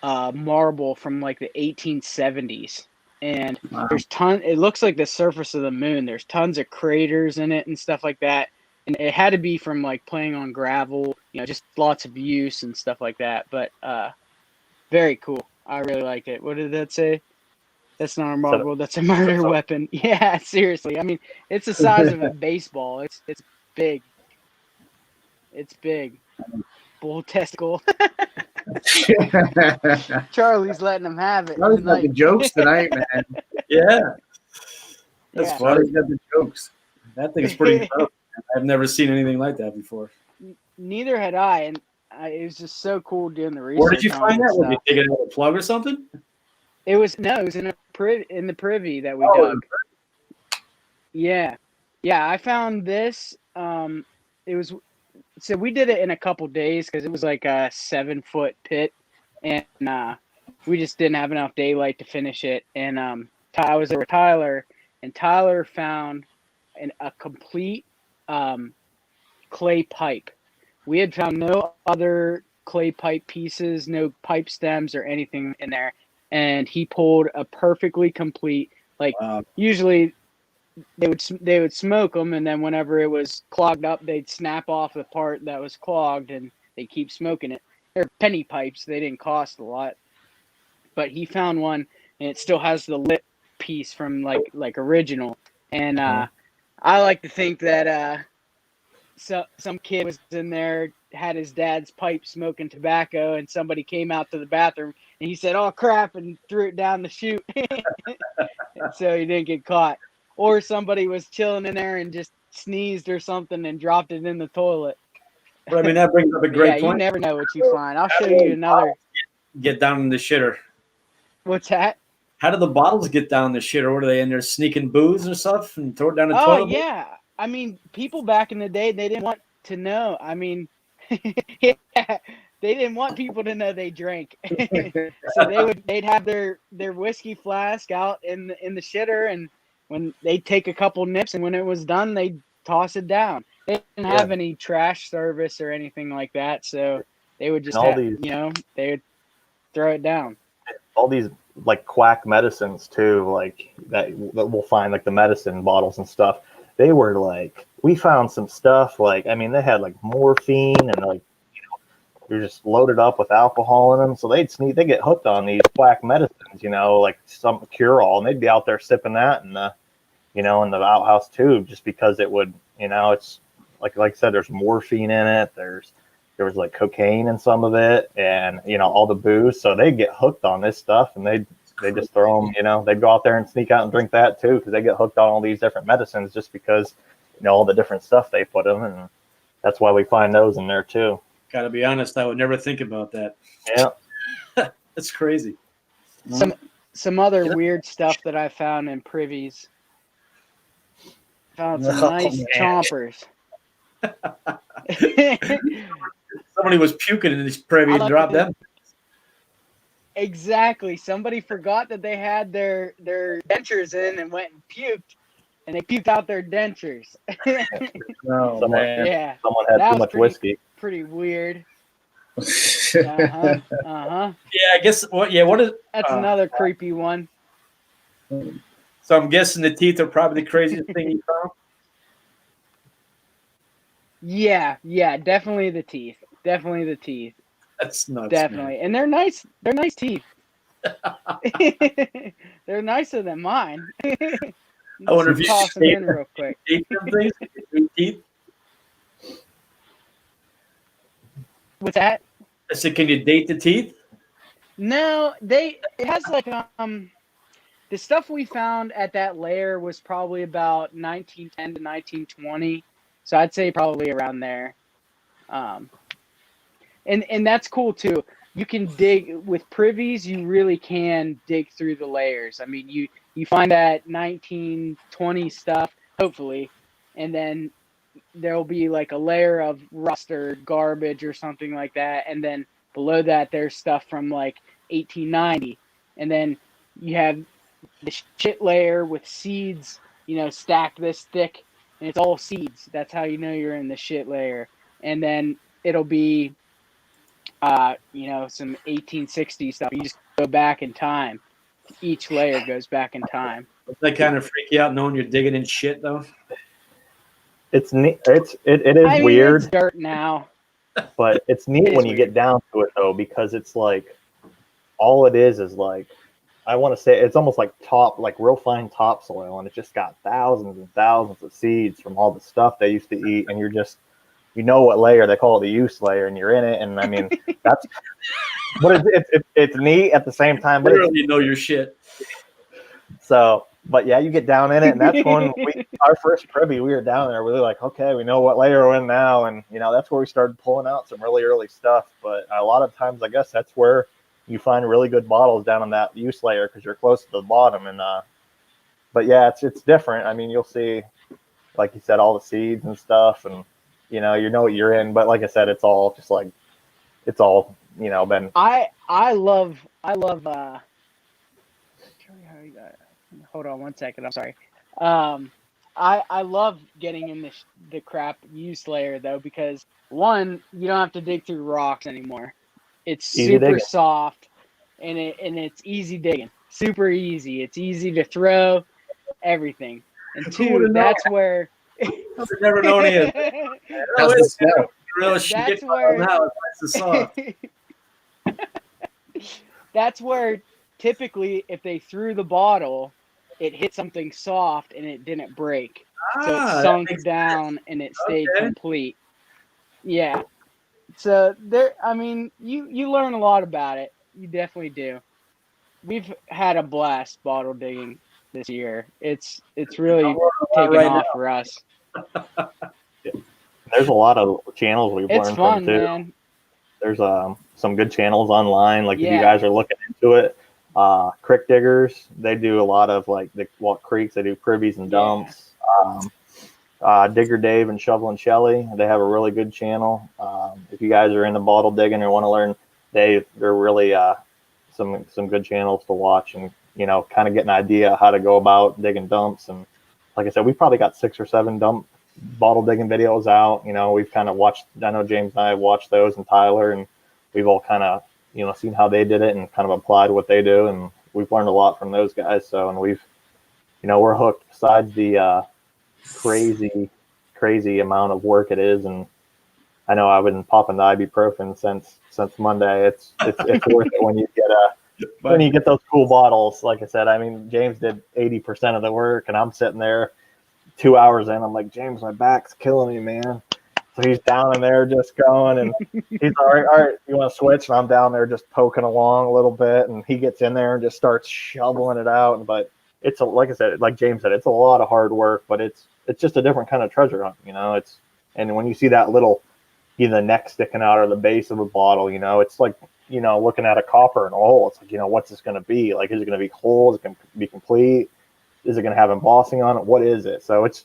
marble from like the 1870s, and Wow. it looks like the surface of the moon. There's tons of craters in it and stuff like that, and it had to be from like playing on gravel, just lots of use and stuff like that. But very cool. I really liked it. What did that say? That's not a marble. That's a murder weapon. Yeah, seriously. I mean, it's the size of a baseball. It's big. It's big. Bull testicle. Charlie's letting him have it. Charlie's got the tonight. jokes tonight, man. Yeah, that's Yeah. funny. Charlie's got the jokes. That thing's pretty dope. I've never seen anything like that before. Neither had I, and it was just so cool doing the research. Where did you on find it that? and Was you stuff. digging out a plug or something? It was in the privy that we Oh, dug. Yeah. I found this. It was, so we did it in a couple days because it was like a 7-foot pit, and we just didn't have enough daylight to finish it. And I was there with Tyler, and Tyler found a complete clay pipe. We had found no other clay pipe pieces, no pipe stems or anything in there, and he pulled a perfectly complete. wow. Usually they would smoke them, and then whenever it was clogged up, they'd snap off the part that was clogged, and they keep smoking it. They're penny pipes; they didn't cost a lot. But he found one, and it still has the lip piece from like original. And I like to think that some kid was in there, had his dad's pipe smoking tobacco, and somebody came out to the bathroom, and he said, "Oh crap," and threw it down the chute, so he didn't get caught. Or somebody was chilling in there and just sneezed or something and dropped it in the toilet. But I mean, that brings up a great Yeah, point. you never know what you find. I'll show you another. Get down in the shitter. What's that? How do the bottles get down the shitter? What are they in there sneaking booze and stuff and throw it down the Oh toilet? yeah, I mean, people back in the day, they didn't want to know. I mean, yeah, they didn't want people to know they drank, so they'd have their whiskey flask out in the shitter, and when they'd take a couple nips, and when it was done, they'd toss it down. They didn't have any trash service or anything like that, so they would just they would throw it down. All these like quack medicines too, like that we'll find, like the medicine bottles and stuff. They were like, we found some stuff, like, I mean, they had like morphine and like, you're just loaded up with alcohol in them. So they get hooked on these quack medicines, like some cure all, and they'd be out there sipping that in the, in the outhouse tube, just because it would, it's like I said, there's morphine in it. There was like cocaine in some of it, and all the booze. So they get hooked on this stuff, and they just throw them. They'd go out there and sneak out and drink that too, because they get hooked on all these different medicines just because all the different stuff they put them, and that's why we find those in there too. Gotta be honest, I would never think about that. Yeah, That's crazy. Some other weird stuff that I found in privies. Found some nice chompers. Somebody was puking in this privy and dropped them. Exactly. Somebody forgot that they had their dentures in and went and puked, and they puked out their dentures. Oh, man. Yeah, someone had that too was much whiskey. pretty weird. Uh-huh. Yeah, I guess. What is? That's another creepy one. So I'm guessing the teeth are probably the craziest thing you found. Yeah, definitely the teeth. That's nuts. Definitely. Man. And they're nice teeth. They're nicer than mine. I wonder if you toss them in real quick. Teeth. What's that? I said, can you date the teeth? No, it has like the stuff we found at that layer was probably about 1910 to 1920. So I'd say probably around there. And that's cool too. You can dig with privies, you really can dig through the layers. I mean, you find that 1920 stuff, hopefully, and then there'll be like a layer of rust or garbage or something like that, and then below that there's stuff from like 1890, and then you have the shit layer with seeds stacked this thick, and it's all seeds. That's how you know you're in the shit layer. And then it'll be, some 1860 stuff. You just go back in time. Each layer goes back in time. Does that kind of freak you out knowing you're digging in shit though? It's neat. It is weird. It's dirt now. But it's neat when you get down to it though, because it's like all it is like, I want to say it's almost like real fine topsoil, and it's just got thousands and thousands of seeds from all the stuff they used to eat, and you're just, what layer they call it, the use layer, and you're in it, and I mean that's, but it's neat at the same time. But Literally know your shit. So, but yeah, you get down in it, and that's when our first privy, we were down there, we were like, okay, we know what layer we're in now, and that's where we started pulling out some really early stuff. But a lot of times, I guess that's where you find really good bottles, down on that use layer, because you're close to the bottom. And but yeah, it's different. I mean, you'll see, like you said, all the seeds and stuff, and you know what you're in. But like I said, it's all just like, it's all been. I love. Hold on 1 second. I'm sorry. I love getting in the crap use layer though, because one, you don't have to dig through rocks anymore. It's super soft, and it's easy digging. Super easy. It's easy to throw everything. And two, that's where. I've never known it. That's where typically, if they threw the bottle, it hit something soft and it didn't break. So it sunk down and it stayed complete. Yeah. So you learn a lot about it. You definitely do. We've had a blast bottle digging this year. It's really taken off for us. There's a lot of channels we've learned fun, from too. Man. There's some good channels online. Like if you guys are looking into it, Creek Diggers, they do a lot of like the creeks. They do privies and dumps. Digger Dave and Shovel and Shelly, they have a really good channel. If you guys are into bottle digging or want to learn, they're really some good channels to watch, and kind of get an idea how to go about digging dumps. And like I said, we've probably got 6 or 7 dump bottle digging videos out. We've kind of watched, I know James and I have watched those, and Tyler, and we've all kind of seen how they did it and kind of applied what they do, and we've learned a lot from those guys. So, and we've we're hooked. Besides the crazy amount of work it is, and I know I've been popping the ibuprofen since Monday. It's worth it when you get those cool bottles. Like I said, I mean, James did 80% of the work, and I'm sitting there 2 hours in. I'm like, James, my back's killing me, man. So he's down in there just going, and he's all right, you want to switch? And I'm down there just poking along a little bit, and he gets in there and just starts shoveling it out. But it's like I said, like James said, it's a lot of hard work, but it's just a different kind of treasure hunt, and when you see that little, the neck sticking out or the base of a bottle, it's like, looking at a copper in a hole. It's like, what's this going to be? Like, is it going to be whole? Is it going to be complete? Is it going to have embossing on it? What is it? So it's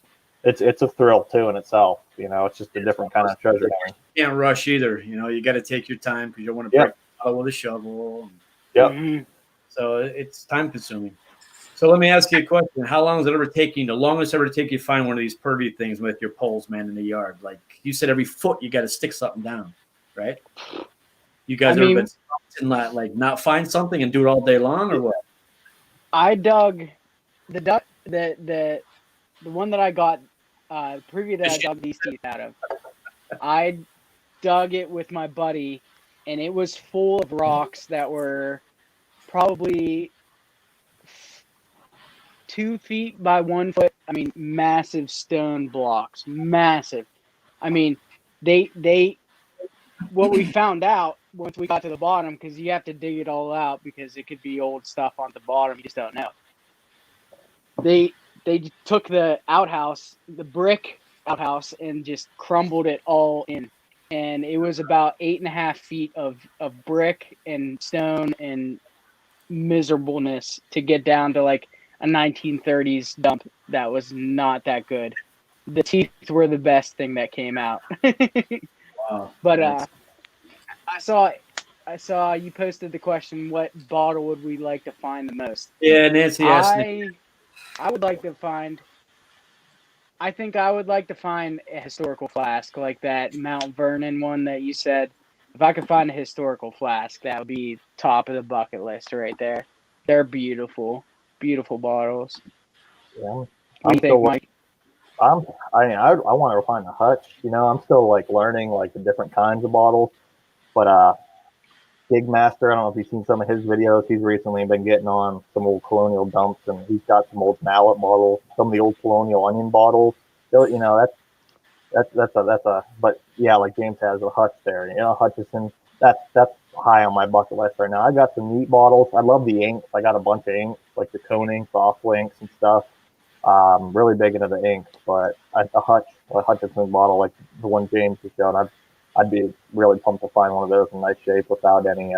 a thrill too in itself. It's just a different kind of treasure hunt. You can't rush either. You got to take your time, because you don't want to break the bottle with a shovel. Yep. Mm-hmm. So it's time consuming. So let me ask you a question. How long has it ever taken you, the longest ever take you to find one of these pervy things with your poles, man, in the yard? Like you said, every foot you got to stick something down, right? You guys ever been and not find something and do it all day long, or what? I dug the one that I got, preview that I dug these teeth out of. I dug it with my buddy, and it was full of rocks that were probably 2 feet by 1 foot. I mean, massive stone blocks, massive. I mean, what we found out once we got to the bottom, because you have to dig it all out because it could be old stuff on the bottom. You just don't know. They took the outhouse, the brick outhouse, and just crumbled it all in. And it was about 8.5 feet of brick and stone and miserableness to get down to like a 1930s dump that was not that good. The teeth were the best thing that came out. Wow. But I saw you posted the question, what bottle would we like to find the most? Yeah, Nancy asked me. I would like to find I think I would like to find a historical flask like that Mount Vernon one that you said. If I could find a historical flask, that would be top of the bucket list right there. They're beautiful, beautiful bottles. Yeah, What do I'm you still think, Mike? I want to find a hutch. I'm still like learning like the different kinds of bottles. But Gig Master, I don't know if you've seen some of his videos. He's recently been getting on some old colonial dumps, and he's got some old mallet bottles, some of the old colonial onion bottles. So, that's a. But yeah, like James has a hutch there. Hutchison. That's high on my bucket list right now. I got some neat bottles. I love the inks. I got a bunch of inks, like the cone ink, soft inks, and stuff. Really big into the ink, but a Hutchison bottle like the one James has shown, I'd be really pumped to find one of those in nice shape without any,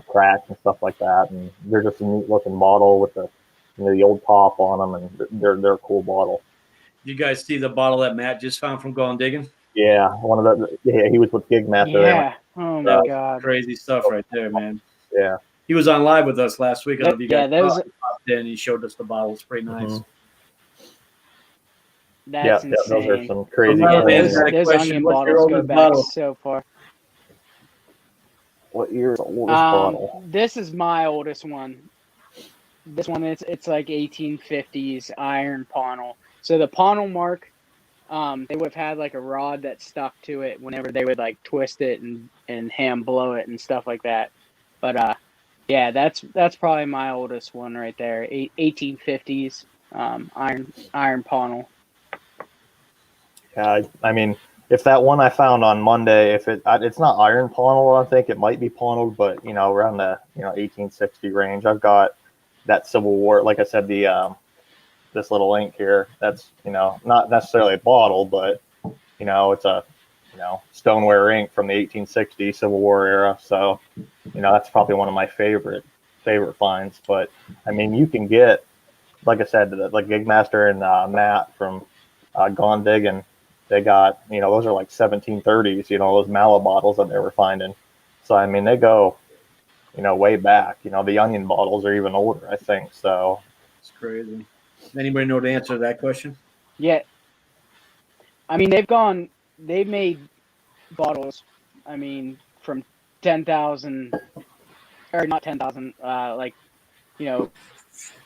cracks and stuff like that. And they're just a neat looking bottle with the old top on them, and they're a cool bottle. You guys see the bottle that Matt just found from going digging? Yeah, one of the he was with Gig Master. Yeah. Oh my God. Crazy stuff right there, man. Yeah. He was on live with us last week. I don't know if you guys those. He popped in. He showed us the bottles. Pretty nice. Mm-hmm. That's yeah, those are insane. some crazy. Yeah, Those question. onion What's your bottles go oldest back bottle? so far. What year's the oldest bottle? This is my oldest one. This one, it's like 1850s iron ponnell. So the ponnell mark, they would have had like a rod that stuck to it whenever they would like twist it and hand blow it and stuff like that. But yeah, that's probably my oldest one right there. 1850s iron ponnell. Yeah, I mean, if that one I found on Monday, if it's not iron ponnelled, I think it might be ponnelled, but around the 1860 range. I've got that Civil War, like I said, the this little ink here. That's not necessarily a bottle, but it's a stoneware ink from the 1860 Civil War era. So that's probably one of my favorite finds. But I mean, you can get, like I said, like Gig Master and Matt from Gone Digging. They got, those are like 1730s, those mallet bottles that they were finding. So, I mean, they go, way back. The onion bottles are even older, I think. So it's crazy. Anybody know the answer to that question? Yeah. I mean, they've made bottles, I mean, from 10,000, or not 10,000,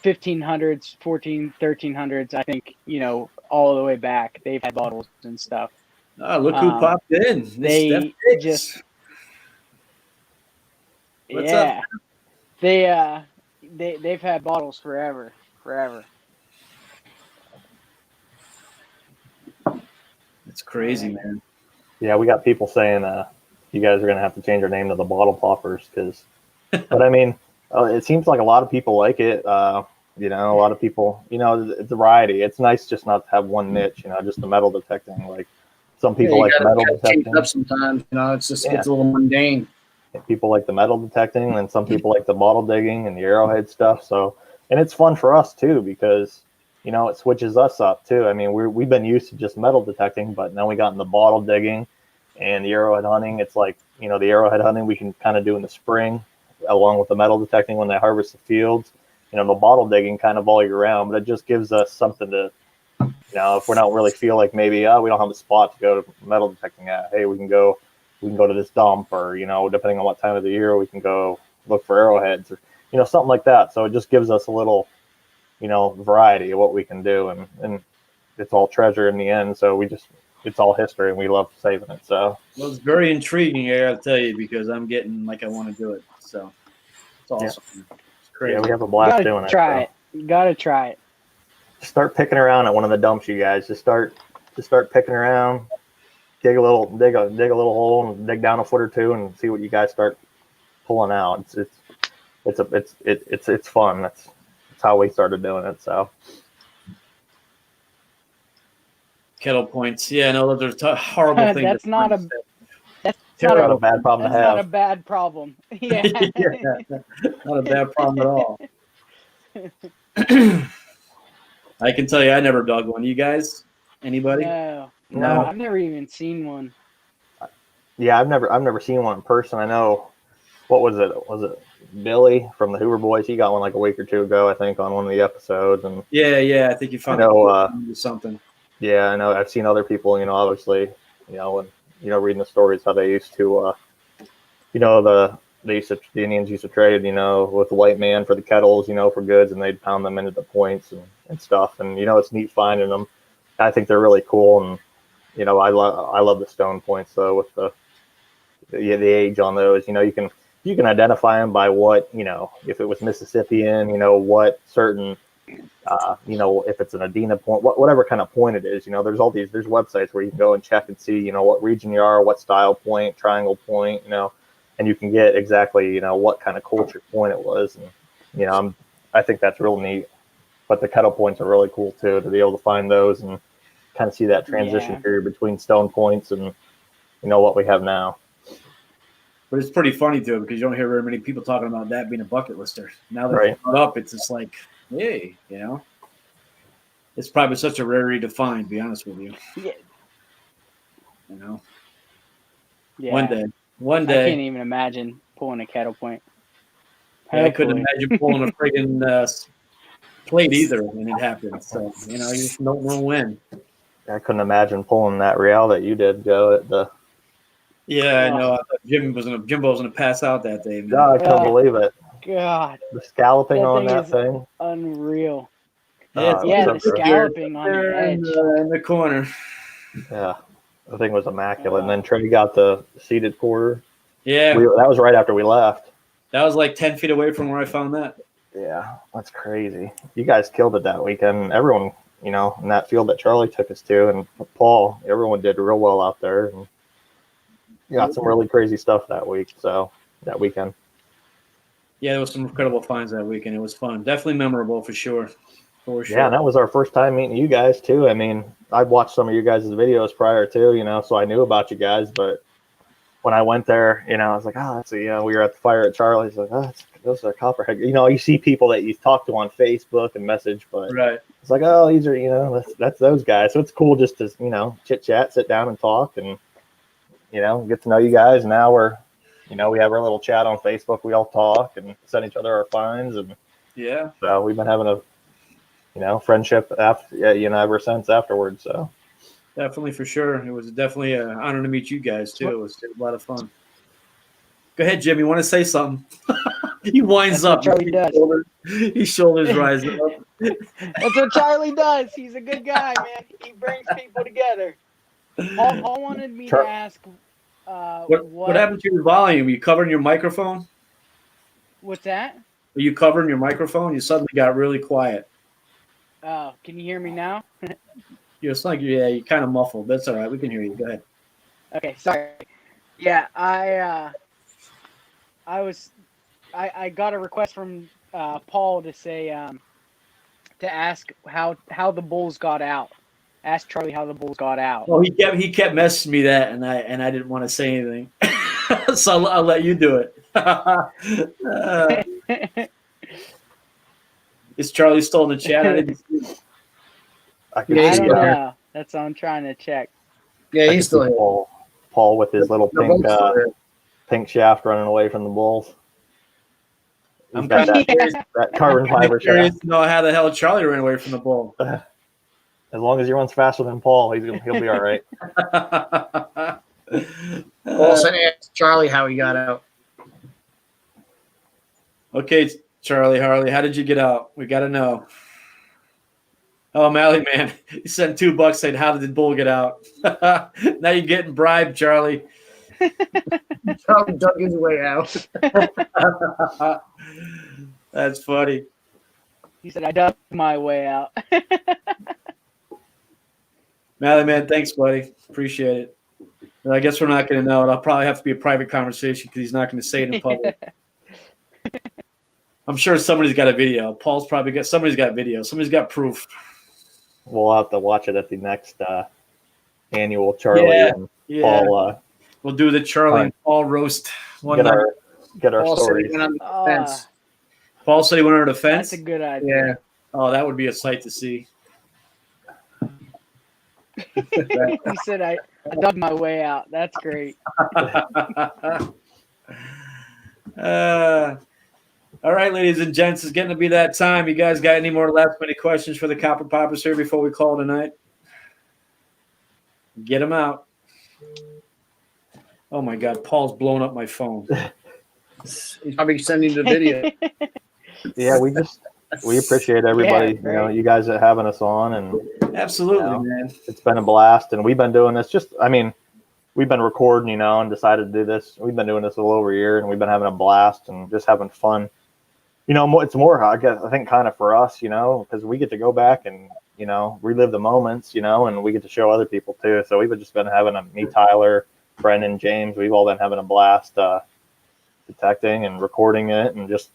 1500s, 1300s, I think, all the way back. They've had bottles and stuff. Oh, look who popped in. They just, What's yeah. up? They've had bottles forever. It's crazy, man. yeah, we got people saying you guys are gonna have to change your name to the Bottle Poppers but I mean, it seems like a lot of people like it. A lot of people, it's a variety. It's nice just not to have one niche. Just the metal detecting. Like some people like metal detecting. Up sometimes, it's just gets a little mundane. People like the metal detecting, and some people like the bottle digging and the arrowhead stuff. So, and it's fun for us too because it switches us up too. I mean, we've been used to just metal detecting, but now we got in the bottle digging and the arrowhead hunting. It's like the arrowhead hunting we can kind of do in the spring, along with the metal detecting when they harvest the fields. The bottle digging kind of all year round, but it just gives us something to, if we're not really feel like maybe we don't have a spot to go to metal detecting at. Hey, we can go to this dump, or depending on what time of the year, we can go look for arrowheads, or something like that. So it just gives us a little variety of what we can do, and it's all treasure in the end. So it's all history, and we love saving it. So well, it's very intriguing, I gotta tell you, because I'm getting like I want to do it. So it's awesome. Yeah. It's crazy. Yeah, we have a blast doing it. You gotta try it. Start picking around at one of the dumps, you guys. Just start picking around. Dig a little hole and dig down a foot or two and see what you guys start pulling out. It's fun. That's how we started doing it. So kettle points. Yeah, no, those are horrible things. That's not a bad problem to have. Not a bad problem. Yeah. Yeah, not a bad problem at all. I can tell you, I never dug one. You guys? Anybody? No, I've never even seen one. Yeah, I've never seen one in person. I know. What was it? Was it Billy from the Hoover Boys? He got one like a week or two ago, I think, on one of the episodes. And yeah, I think you found something. Yeah, I know. I've seen other people, obviously, and reading the stories how they used to, the Indians used to trade, with the white man for the kettles, for goods, and they'd pound them into the points and stuff. And it's neat finding them. I think they're really cool, and I love the stone points though with the age on those. You can identify them by what if it was Mississippian, what certain if it's an Adena point, whatever kind of point it is, there's websites where you can go and check and see, what region you are, what style point, triangle point, and you can get exactly, what kind of culture point it was. And, I think that's real neat, but the kettle points are really cool too, to be able to find those and kind of see that transition period between stone points and, what we have now. But it's pretty funny too, because you don't hear very many people talking about that being a bucket lister. Now that it's brought up, it's just like, hey, it's probably such a rarity to find, to be honest with you. Yeah. Yeah. One day. I can't even imagine pulling a kettle point. Yeah, I couldn't imagine pulling a friggin' plate either when it happened. So, you just don't know when. I couldn't imagine pulling that real that you did, Joe, at the... Yeah, I know. I thought Jimbo was gonna pass out that day. Man. God, I couldn't believe it. God. The scalloping on that thing. Unreal. The scalloping on the edge. In the corner. Yeah, the thing was immaculate. And then Trey got the seated quarter. Yeah. That was right after we left. That was like 10 feet away from where I found that. Yeah, that's crazy. You guys killed it that weekend. Everyone, in that field that Charlie took us to, and Paul, everyone did real well out there. And got some really crazy stuff that weekend. Yeah, there was some incredible finds that weekend. It was fun. Definitely memorable for sure. Yeah, and that was our first time meeting you guys too. I mean, I'd watched some of you guys' videos prior to, so I knew about you guys. But when I went there, I was like, oh, we were at the fire at Charlie's. Like, oh, those are Copperhead. You see people that you talk to on Facebook and message, but it's like, oh, these are, that's those guys. So it's cool just to, chit chat, sit down and talk and, get to know you guys. Now we're, we have our little chat on Facebook. We all talk and send each other our finds. And so we've been having a, friendship after, ever since afterwards. So definitely, for sure. It was definitely an honor to meet you guys too. It was a lot of fun. Go ahead, Jim. You want to say something? He winds up. Charlie does. His shoulders rise up. That's what Charlie does. He's a good guy, man. He brings people together. Paul wanted me to ask what happened to your volume? You covering your microphone? What's that? Are you covering your microphone? You suddenly got really quiet. Oh, can you hear me now? It's like you're kind of muffled. That's all right. We can hear you. Go ahead. Okay, sorry. Yeah, I got a request from Paul to say to ask how the Bulls got out. Ask Charlie how the Bulls got out. Well, he kept messaging me that, and I didn't want to say anything, so I'll let you do it. Is Charlie still in the chat? I didn't see. I don't know. That's what I'm trying to check. Yeah, he's still here. Paul with his little pink shaft running away from the Bulls. I'm kind of curious. That carbon fiber shaft. To know how the hell Charlie ran away from the Bull. As long as he runs faster than Paul, he'll be all right. Paul said ask Charlie how he got out. Okay, Charlie Harley, how did you get out? We got to know. Oh, Mally, man, he sent $2 saying, how did the Bull get out? Now you're getting bribed, Charlie. Charlie dug his way out. That's funny. He said, I dug my way out. Mally, man, thanks, buddy. Appreciate it. And I guess we're not going to know it. I'll probably have to be a private conversation because he's not going to say it in public. I'm sure somebody's got a video. Somebody's got video. Somebody's got proof. We'll have to watch it at the next annual Charlie and Paul. We'll do the Charlie and Paul roast one night. Get our stories. Paul said he went under the fence? That's a good idea. Yeah. Oh, that would be a sight to see. He said, I dug my way out. That's great. All right, ladies and gents, it's getting to be that time. You guys got any more last-minute questions for the Copper Poppers here before we call it a night? Get them out. Oh my God, Paul's blowing up my phone. He's probably sending the video. Yeah, we appreciate everybody. Yeah, right. You guys are having us on, and Absolutely, man. it's been a blast. And we've been doing this. We've been recording, and decided to do this. We've been doing this a little over a year, and we've been having a blast and just having fun. It's more, I guess, I think, kind of for us, because we get to go back and relive the moments, and we get to show other people too. So we've just been having me, Tyler, Brendan, James. We've all been having a blast detecting and recording it, and just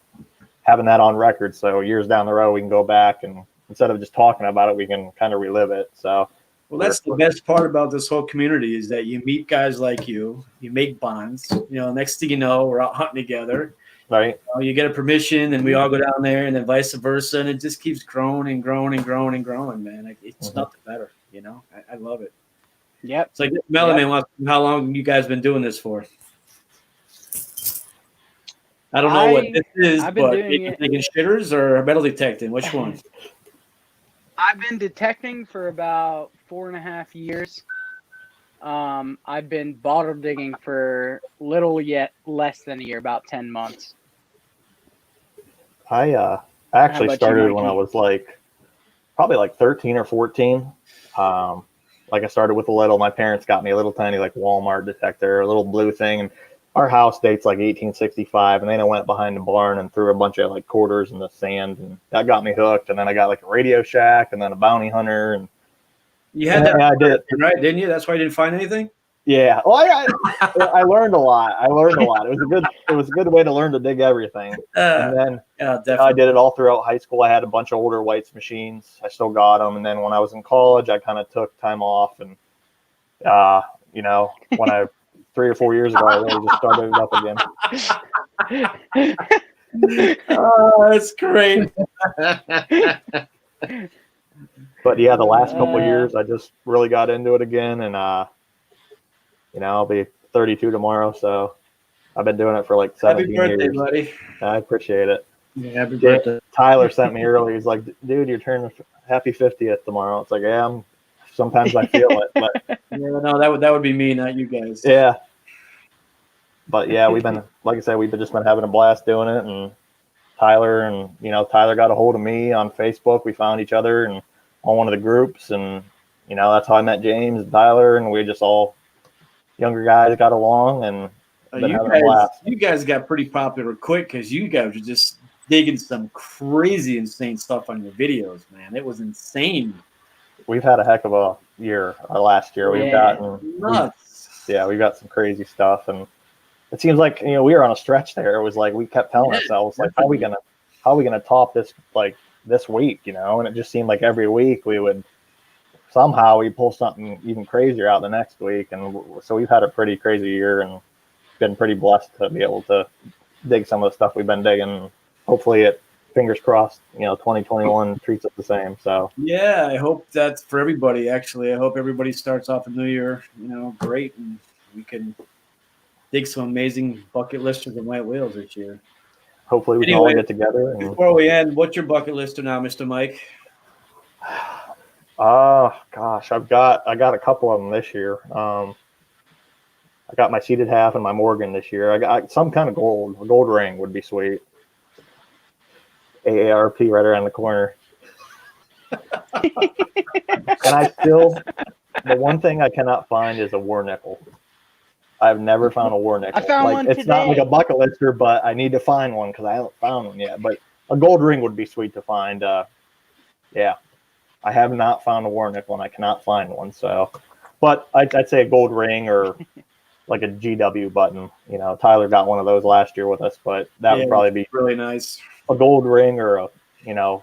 having that on record. So years down the road, we can go back and instead of just talking about it, we can kind of relive it. So. Well, that's the best part about this whole community is that you meet guys like you make bonds. Next thing you know, we're out hunting together. Right. You get a permission, and we all go down there, and then vice versa, and it just keeps growing and growing and growing and growing, man. It's nothing better, I love it. Yep. It's like Melanie wants. How long you guys been doing this for? I don't know what this is, but taking shitters or metal detecting. Which one? I've been detecting for about 4.5 years. I've been bottle digging for little yet less than a year, about 10 months. I actually started when I was probably 13 or 14. I started with a little. My parents got me a little tiny Walmart detector, a little blue thing, and our house dates 1865. And then I went behind the barn and threw a bunch of quarters in the sand, and that got me hooked. And then I got a Radio Shack, and then a bounty hunter, and you had that. I did, right? Didn't you? That's why you didn't find anything. Yeah. Well, I learned a lot. It was a good way to learn to dig everything. And then I did it all throughout high school. I had a bunch of older Whites machines. I still got them. And then when I was in college, I kind of took time off. And, when 3 or 4 years ago, I really just started it up again. Oh, that's great. But yeah, the last couple of years, I just really got into it again. And, I'll be 32 tomorrow, so I've been doing it for 17 years. Happy birthday, buddy. I appreciate it. Yeah, happy birthday. Tyler sent me early. He's like, dude, you're turning happy 50th tomorrow. It's like, yeah, sometimes I feel it. But no, that would be me, not you guys. Yeah. But yeah, we've been, like I said, we've just been having a blast doing it. And Tyler got a hold of me on Facebook. We found each other and on one of the groups. And, that's how I met James and Tyler. And we just all younger guys got along and you guys got pretty popular quick because you guys were just digging some crazy insane stuff on your videos, man. It was insane. We've had a heck of a year. Our last year we've gotten nuts. We've got some crazy stuff, and it seems like we were on a stretch there. It was like we kept telling ourselves how are we gonna top this this week, and it just seemed like every week we would somehow pull something even crazier out the next week. And so we've had a pretty crazy year and been pretty blessed to be able to dig some of the stuff we've been digging. Hopefully fingers crossed, 2021 treats us the same. So yeah, I hope that's for everybody. Actually, I hope everybody starts off the new year, great, and we can dig some amazing bucket listers and white whales this year. Hopefully we can all get together. Before we end, what's your bucket lister now, Mr. Mike? Oh gosh, I got a couple of them this year. I got my seated half and my Morgan this year. I got some kind of gold. A gold ring would be sweet. AARP right around the corner. And the one thing I cannot find is a war nickel. I've never found a war nickel. I found one it's today. Not like a bucket lister, but I need to find one because I haven't found one yet. But a gold ring would be sweet to find. Yeah. I have not found a war nickel, and I cannot find one. So, but I'd say a gold ring or like a GW button. Tyler got one of those last year with us, but that would probably be really nice. A gold ring or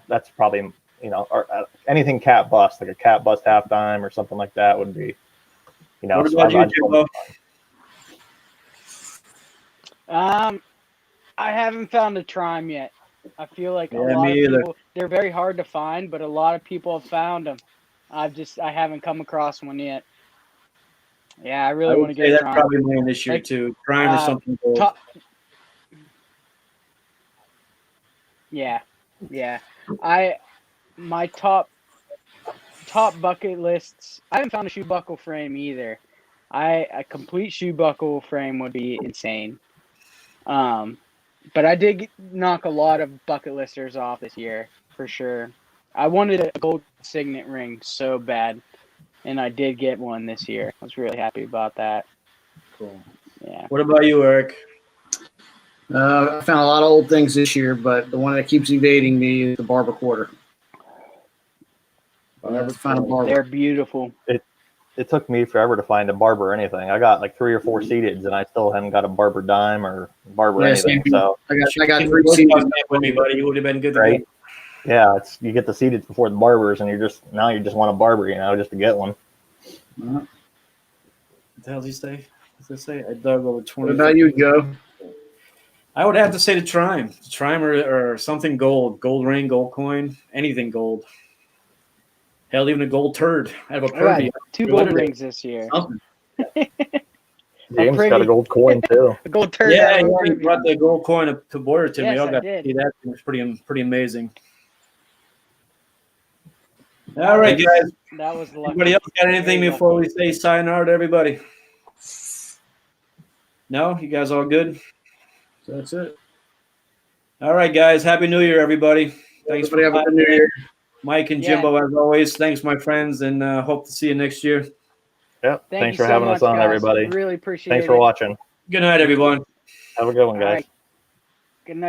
that's probably or anything cat bust, like a cat bust half dime or something like that would be. What about you, Jimbo? I haven't found a Trime yet. I feel like a lot of people, they're very hard to find, but a lot of people have found them. I haven't come across one yet. Yeah, I really want to get a Trime. That's probably mine this year too. Trime or something gold. Yeah. My top top bucket lists. I haven't found a shoe buckle frame either. A complete shoe buckle frame would be insane. But I did knock a lot of bucket listers off this year for sure. I wanted a gold signet ring so bad, and I did get one this year. I was really happy about that. Cool. Yeah. What about you, Eric? I found a lot of old things this year, but the one that keeps evading me is the barber quarter. I never found a barber. They're beautiful. It took me forever to find a barber or anything. I got like 3 or 4 seededs, and I still haven't got a barber dime or barber anything. So I got 3 seededs with me, buddy. You would have been good to right? go. Yeah, you get the seededs before the barbers, and you just want a barber, just to get one. What the hell did he say? What did he say? I dug over 20. What about you, Joe? I would have to say the Trime or something gold ring, gold coin, anything gold. Hell, even a gold turd. I have a I got Privy. 2 gold rings this year. Something. James got a gold coin too. A gold turd. Yeah, out of a he Privy. brought the gold coin to Boyerton. Yes, We all I got did. to see that. It was pretty amazing. All right, guys. That was lucky. Anybody else got anything Very before lucky. we say sayonara to everybody? No? You guys all good? So that's it. All right, guys. Happy New Year, everybody. Thanks Everybody have a good for New Year. Mike and Yeah. Jimbo, as always. Thanks, my friends, and hope to see you next year. Yep. Thank Thanks you for so having much, us on, guys. everybody. Really appreciate Thanks it. for watching. Good night, everyone. Have a good one, All guys. right. Good night.